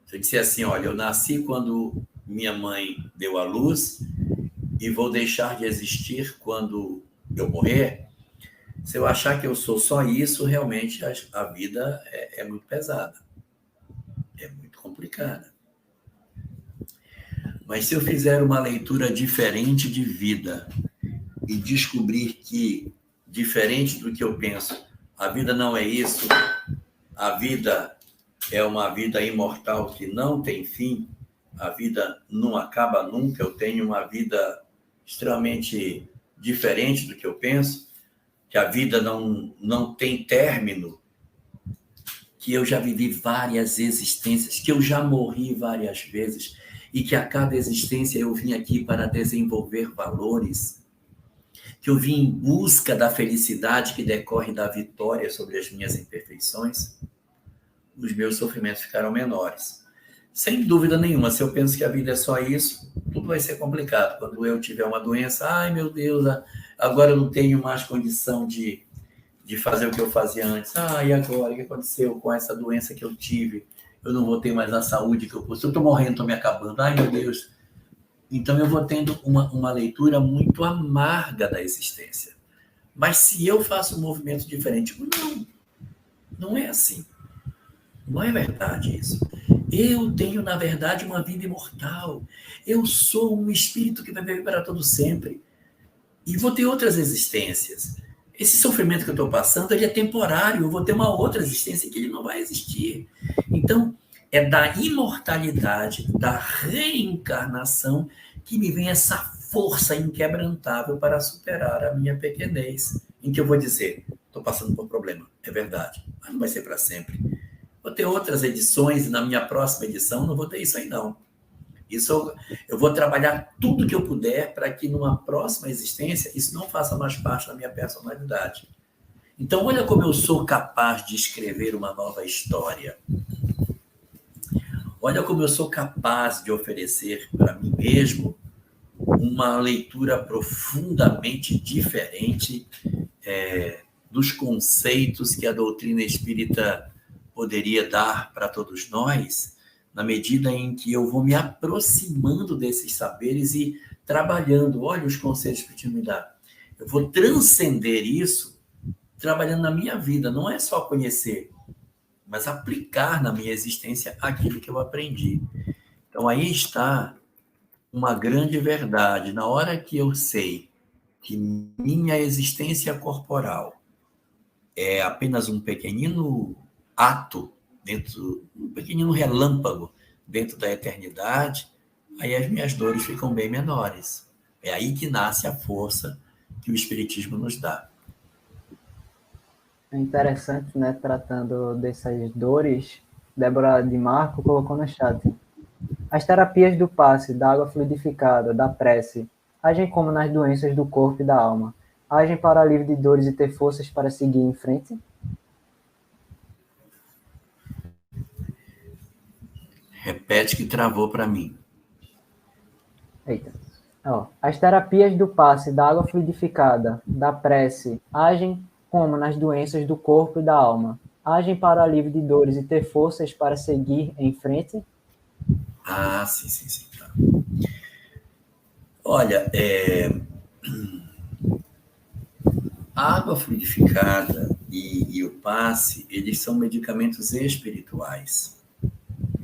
Se eu disser assim, olha, eu nasci quando minha mãe deu à luz e vou deixar de existir quando eu morrer, se eu achar que eu sou só isso, realmente a vida é muito pesada. É muito complicada. Mas se eu fizer uma leitura diferente de vida e descobrir que, diferente do que eu penso, a vida não é isso, a vida é uma vida imortal que não tem fim, a vida não acaba nunca, eu tenho uma vida extremamente diferente do que eu penso, que a vida não tem término, que eu já vivi várias existências, que eu já morri várias vezes, e que a cada existência eu vim aqui para desenvolver valores, que eu vim em busca da felicidade que decorre da vitória sobre as minhas imperfeições, os meus sofrimentos ficaram menores. Sem dúvida nenhuma, se eu penso que a vida é só isso, tudo vai ser complicado. Quando eu tiver uma doença, ai meu Deus, agora eu não tenho mais condição de fazer o que eu fazia antes. E agora, o que aconteceu com essa doença que eu tive? Eu não vou ter mais a saúde que eu posso. Eu estou morrendo, estou me acabando. Ai, meu Deus. Então, eu vou tendo uma leitura muito amarga da existência. Mas se eu faço um movimento diferente, não é assim. Não é verdade isso. Eu tenho, na verdade, uma vida imortal. Eu sou um espírito que vai viver para todo sempre. E vou ter outras existências. Esse sofrimento que eu estou passando, ele é temporário. Eu vou ter uma outra existência que ele não vai existir. Então, é da imortalidade, da reencarnação, que me vem essa força inquebrantável para superar a minha pequenez. Em que eu vou dizer, estou passando por um problema. É verdade, mas não vai ser para sempre. Vou ter outras edições, e na minha próxima edição não vou ter isso aí, não. Isso eu vou trabalhar tudo que eu puder para que numa próxima existência isso não faça mais parte da minha personalidade. Então, olha como eu sou capaz de escrever uma nova história. Olha como eu sou capaz de oferecer para mim mesmo uma leitura profundamente diferente dos conceitos que a doutrina espírita poderia dar para todos nós, na medida em que eu vou me aproximando desses saberes e trabalhando. Olha os conceitos que o Espiritismo me dá. Eu vou transcender isso trabalhando na minha vida. Não é só conhecer, mas aplicar na minha existência aquilo que eu aprendi. Então, aí está uma grande verdade. Na hora que eu sei que minha existência corporal é apenas um pequenino ato, um pequenino relâmpago dentro da eternidade, aí as minhas dores ficam bem menores. É aí que nasce a força que o Espiritismo nos dá. É interessante, né? Tratando dessas dores, Débora de Marco colocou no chat. As terapias do passe, da água fluidificada, da prece, agem como nas doenças do corpo e da alma. Agem para alívio de dores e ter forças para seguir em frente? Repete que travou para mim. Eita. As terapias do passe, da água fluidificada, da prece, agem como nas doenças do corpo e da alma. Agem para alívio de dores e ter forças para seguir em frente? Sim. Tá. Olha, A água fluidificada e o passe, eles são medicamentos espirituais.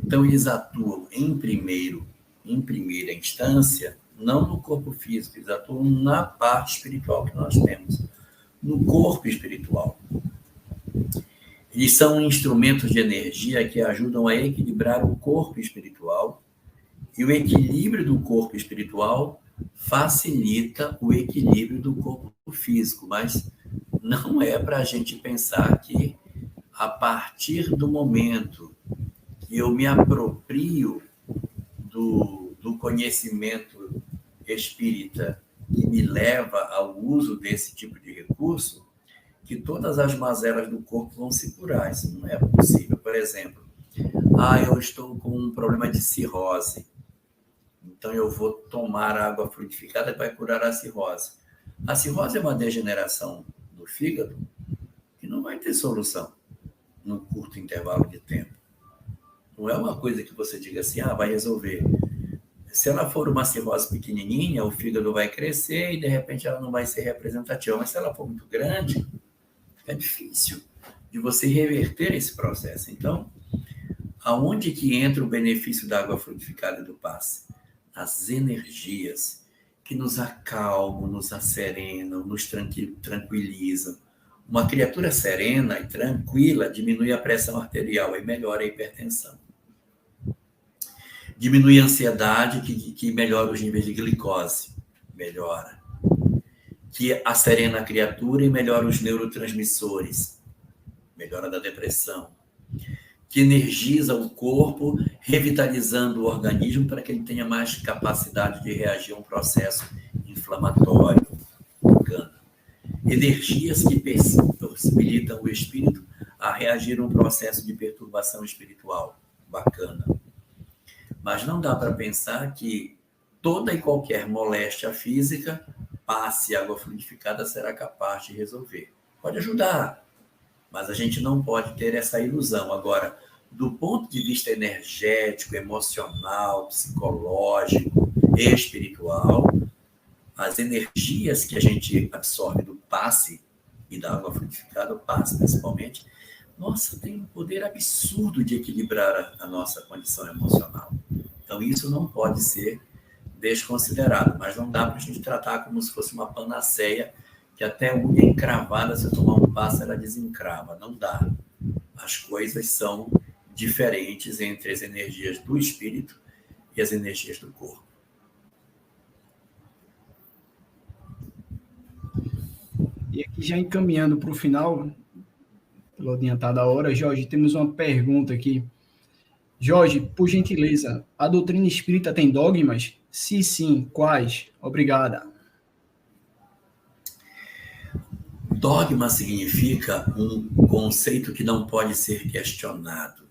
Então, eles atuam em primeira instância, não no corpo físico, eles atuam na parte espiritual que nós temos, no corpo espiritual. Eles são instrumentos de energia que ajudam a equilibrar o corpo espiritual, e o equilíbrio do corpo espiritual facilita o equilíbrio do corpo físico, mas não é para a gente pensar que, a partir do momento que eu me aproprio do conhecimento espírita que me leva ao uso desse tipo de recurso, que todas as mazelas do corpo vão se curar. Isso não é possível. Por exemplo, eu estou com um problema de cirrose, então eu vou tomar água fluidificada que vai curar a cirrose. A cirrose é uma degeneração do fígado que não vai ter solução num curto intervalo de tempo. Não é uma coisa que você diga assim, vai resolver. Se ela for uma cirrose pequenininha, o fígado vai crescer e, de repente, ela não vai ser representativa. Mas se ela for muito grande, é difícil de você reverter esse processo. Então, aonde que entra o benefício da água fluidificada e do passe? As energias que nos acalmam, nos asserenam, nos tranquilizam. Uma criatura serena e tranquila diminui a pressão arterial e melhora a hipertensão. Diminui a ansiedade, que melhora os níveis de glicose. Melhora. Que asserena a criatura e melhora os neurotransmissores. Melhora da depressão. Que energiza o corpo, revitalizando o organismo para que ele tenha mais capacidade de reagir a um processo inflamatório. Bacana. Energias que possibilitam o espírito a reagir a um processo de perturbação espiritual. Bacana. Mas não dá para pensar que toda e qualquer moléstia física, passe água fluidificada será capaz de resolver. Pode ajudar, mas a gente não pode ter essa ilusão. Agora, do ponto de vista energético, emocional, psicológico e espiritual, as energias que a gente absorve do passe e da água fluidificada, o passe principalmente, nossa, tem um poder absurdo de equilibrar a nossa condição emocional. Então, isso não pode ser desconsiderado, mas não dá para a gente tratar como se fosse uma panaceia que até unha encravada, se eu tomar um passe, ela desencrava. Não dá. As coisas são diferentes entre as energias do espírito e as energias do corpo. E aqui, já encaminhando para o final, pela adiantada hora, Jorge, temos uma pergunta aqui. Jorge, por gentileza, a doutrina espírita tem dogmas? Se sim, quais? Obrigada. Dogma significa um conceito que não pode ser questionado,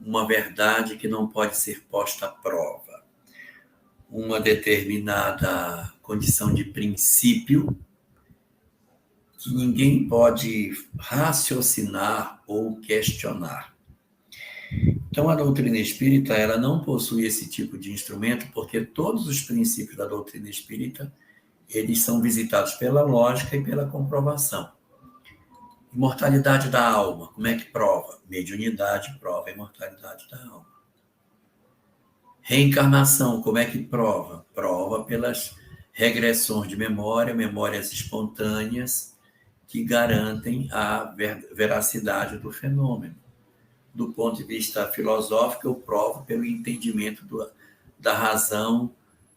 uma verdade que não pode ser posta à prova, uma determinada condição de princípio que ninguém pode raciocinar ou questionar. Então, a doutrina espírita, ela não possui esse tipo de instrumento, porque todos os princípios da doutrina espírita, eles são visitados pela lógica e pela comprovação. Imortalidade da alma, como é que prova? Mediunidade prova a imortalidade da alma. Reencarnação, como é que prova? Prova pelas regressões de memória, memórias espontâneas, que garantem a veracidade do fenômeno. Do ponto de vista filosófico, eu provo pelo entendimento da razão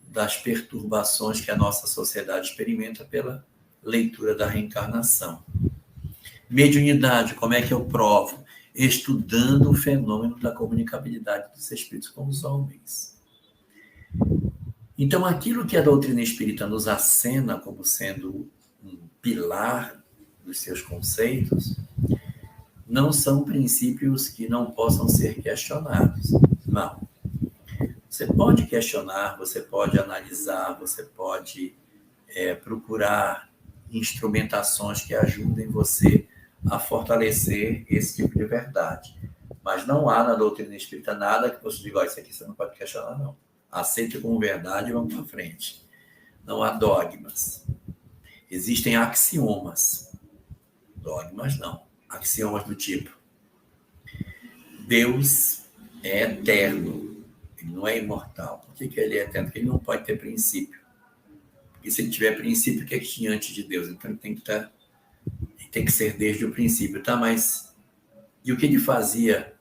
das perturbações que a nossa sociedade experimenta pela leitura da reencarnação. Mediunidade, como é que eu provo? Estudando o fenômeno da comunicabilidade dos espíritos com os homens. Então, aquilo que a doutrina espírita nos acena como sendo um pilar dos seus conceitos, não são princípios que não possam ser questionados. Não. Você pode questionar, você pode analisar, você pode procurar instrumentações que ajudem você a fortalecer esse tipo de verdade. Mas não há na doutrina espírita nada que você diga, isso aqui você não pode questionar, não. Aceite como verdade e vamos para frente. Não há dogmas. Existem axiomas, dogmas não. Axiomas do tipo: Deus é eterno, ele não é imortal. Por que ele é eterno? Porque ele não pode ter princípio. Porque se ele tiver princípio, o que é que tinha antes de Deus? Então ele tem que ser desde o princípio, tá? Mas e o que ele fazia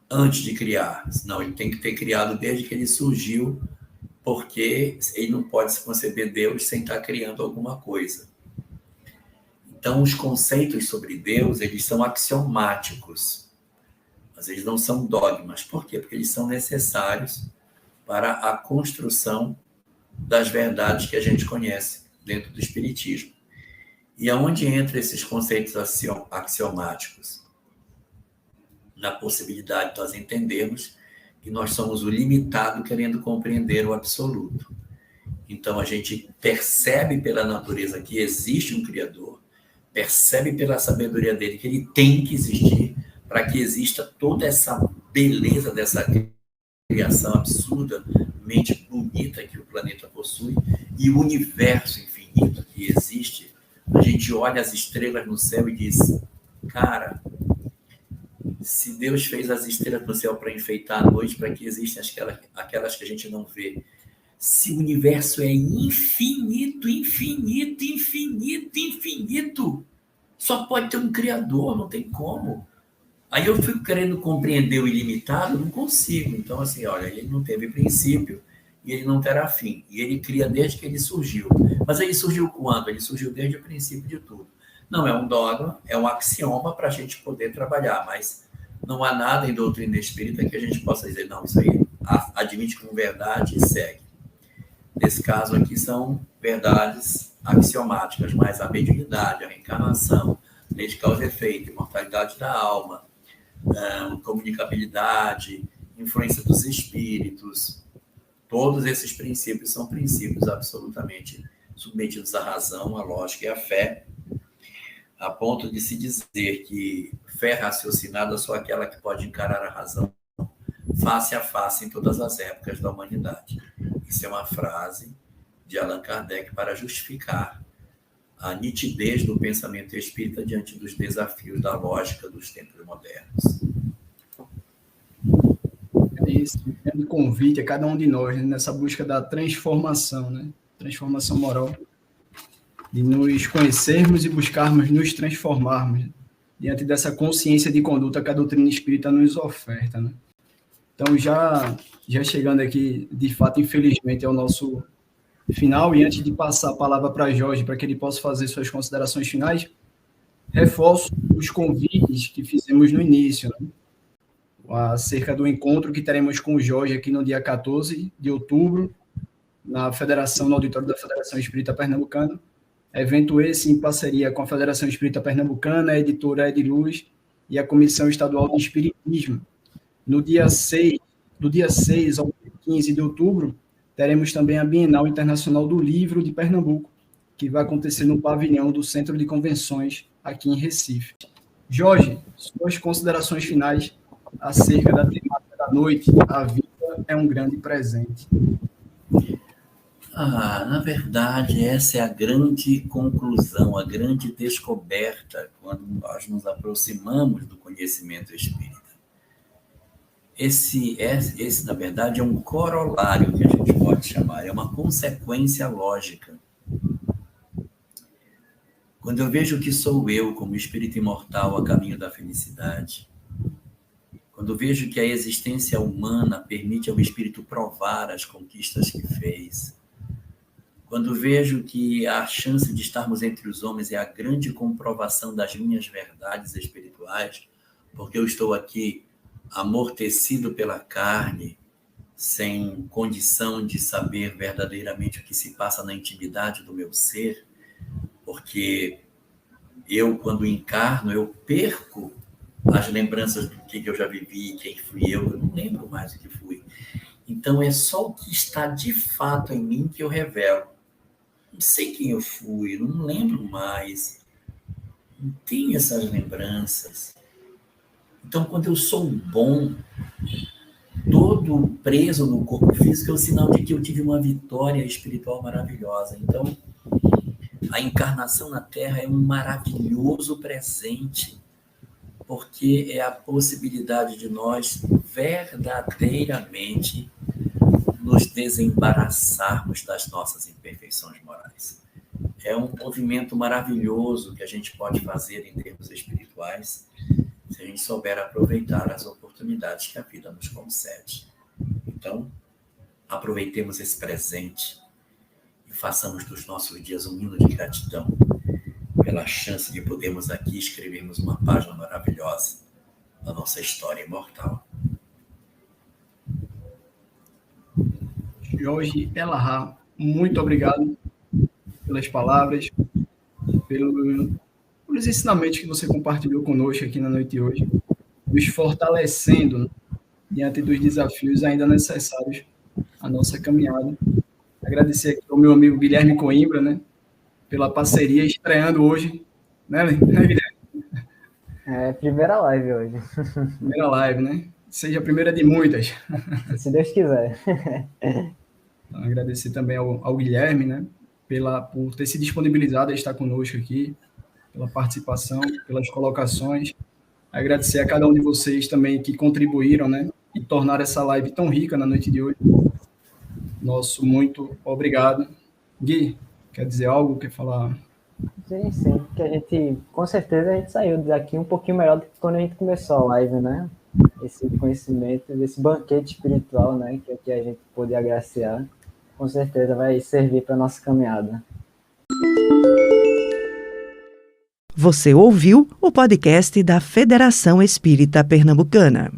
antes de criar? Não, ele tem que ter criado desde que ele surgiu, porque ele não pode se conceber Deus sem estar criando alguma coisa. Então, os conceitos sobre Deus, eles são axiomáticos, mas eles não são dogmas. Por quê? Porque eles são necessários para a construção das verdades que a gente conhece dentro do Espiritismo. E aonde entra esses conceitos axiomáticos? Na possibilidade de nós entendermos que nós somos o limitado querendo compreender o absoluto. Então, a gente percebe pela natureza que existe um Criador, percebe pela sabedoria dele que ele tem que existir para que exista toda essa beleza dessa criação absurdamente bonita que o planeta possui e o universo infinito que existe. A gente olha as estrelas no céu e diz: cara, se Deus fez as estrelas no céu para enfeitar a noite, para que existam aquelas que a gente não vê, se o universo é infinito, infinito, infinito, infinito, só pode ter um Criador, não tem como. Aí eu fico querendo compreender o ilimitado, não consigo. Então, assim, olha, ele não teve princípio e ele não terá fim. E ele cria desde que ele surgiu. Mas ele surgiu quando? Ele surgiu desde o princípio de tudo. Não é um dogma, é um axioma para a gente poder trabalhar, mas não há nada em doutrina espírita que a gente possa dizer: não, isso aí admite como verdade e segue. Nesse caso aqui são verdades axiomáticas, mas a mediunidade, a reencarnação, lei de causa e efeito, imortalidade da alma, comunicabilidade, influência dos espíritos, todos esses princípios são princípios absolutamente submetidos à razão, à lógica e à fé, a ponto de se dizer que fé raciocinada é só aquela que pode encarar a razão face a face em todas as épocas da humanidade. Isso é uma frase de Allan Kardec para justificar a nitidez do pensamento espírita diante dos desafios da lógica dos tempos modernos. É isso, um convite a cada um de nós, né, nessa busca da transformação, né? Transformação moral, de nos conhecermos e buscarmos nos transformarmos diante dessa consciência de conduta que a doutrina espírita nos oferta, né? Então, já chegando aqui, de fato, infelizmente, ao nosso final, e antes de passar a palavra para Jorge, para que ele possa fazer suas considerações finais, reforço os convites que fizemos no início, né? Acerca do encontro que teremos com o Jorge aqui no dia 14 de outubro, no auditório da Federação Espírita Pernambucana. Evento esse em parceria com a Federação Espírita Pernambucana, a editora Ediluz e a Comissão Estadual de Espiritismo. Do dia 6 ao 15 de outubro, teremos também a Bienal Internacional do Livro de Pernambuco, que vai acontecer no pavilhão do Centro de Convenções, aqui em Recife. Jorge, suas considerações finais acerca da temática da noite: a vida é um grande presente. Na verdade, essa é a grande conclusão, a grande descoberta quando nós nos aproximamos do conhecimento espírita. Esse, na verdade, é um corolário que a gente pode chamar, é uma consequência lógica. Quando eu vejo que sou eu, como espírito imortal, a caminho da felicidade, quando eu vejo que a existência humana permite ao espírito provar as conquistas que fez, quando vejo que a chance de estarmos entre os homens é a grande comprovação das minhas verdades espirituais, porque eu estou aqui amortecido pela carne, sem condição de saber verdadeiramente o que se passa na intimidade do meu ser, porque eu, quando encarno, eu perco as lembranças do que eu já vivi, quem fui eu não lembro mais o que fui. Então, é só o que está de fato em mim que eu revelo. Não sei quem eu fui, não lembro mais, não tenho essas lembranças. Então, quando eu sou bom, todo preso no corpo físico é o sinal de que eu tive uma vitória espiritual maravilhosa. Então, A encarnação na Terra é um maravilhoso presente, porque é a possibilidade de nós verdadeiramente nos desembaraçarmos das nossas imperfeições morais. É um movimento maravilhoso que a gente pode fazer em termos espirituais, se a gente souber aproveitar as oportunidades que a vida nos concede. Então, aproveitemos esse presente e façamos dos nossos dias um hino de gratidão pela chance de podermos aqui escrevermos uma página maravilhosa da nossa história imortal. Jorge Elahá, muito obrigado pelas palavras, pelos ensinamentos que você compartilhou conosco aqui na noite de hoje, nos fortalecendo, né, diante dos desafios ainda necessários à nossa caminhada. Agradecer aqui ao meu amigo Guilherme Coimbra, né, pela parceria, estreando hoje, né, Guilherme? Primeira live hoje. Primeira live, né? Seja a primeira de muitas. Se Deus quiser. Então, agradecer também ao Guilherme, né, por ter se disponibilizado a estar conosco aqui, pela participação, pelas colocações. Agradecer a cada um de vocês também que contribuíram, né, e tornaram essa live tão rica na noite de hoje. Nosso muito obrigado. Gui, quer dizer algo? Quer falar? Sim, porque com certeza a gente saiu daqui um pouquinho melhor do que quando a gente começou a live, né? Esse conhecimento, esse banquete espiritual, né, que aqui a gente pôde agraciar, com certeza vai servir para a nossa caminhada. Você ouviu o podcast da Federação Espírita Pernambucana.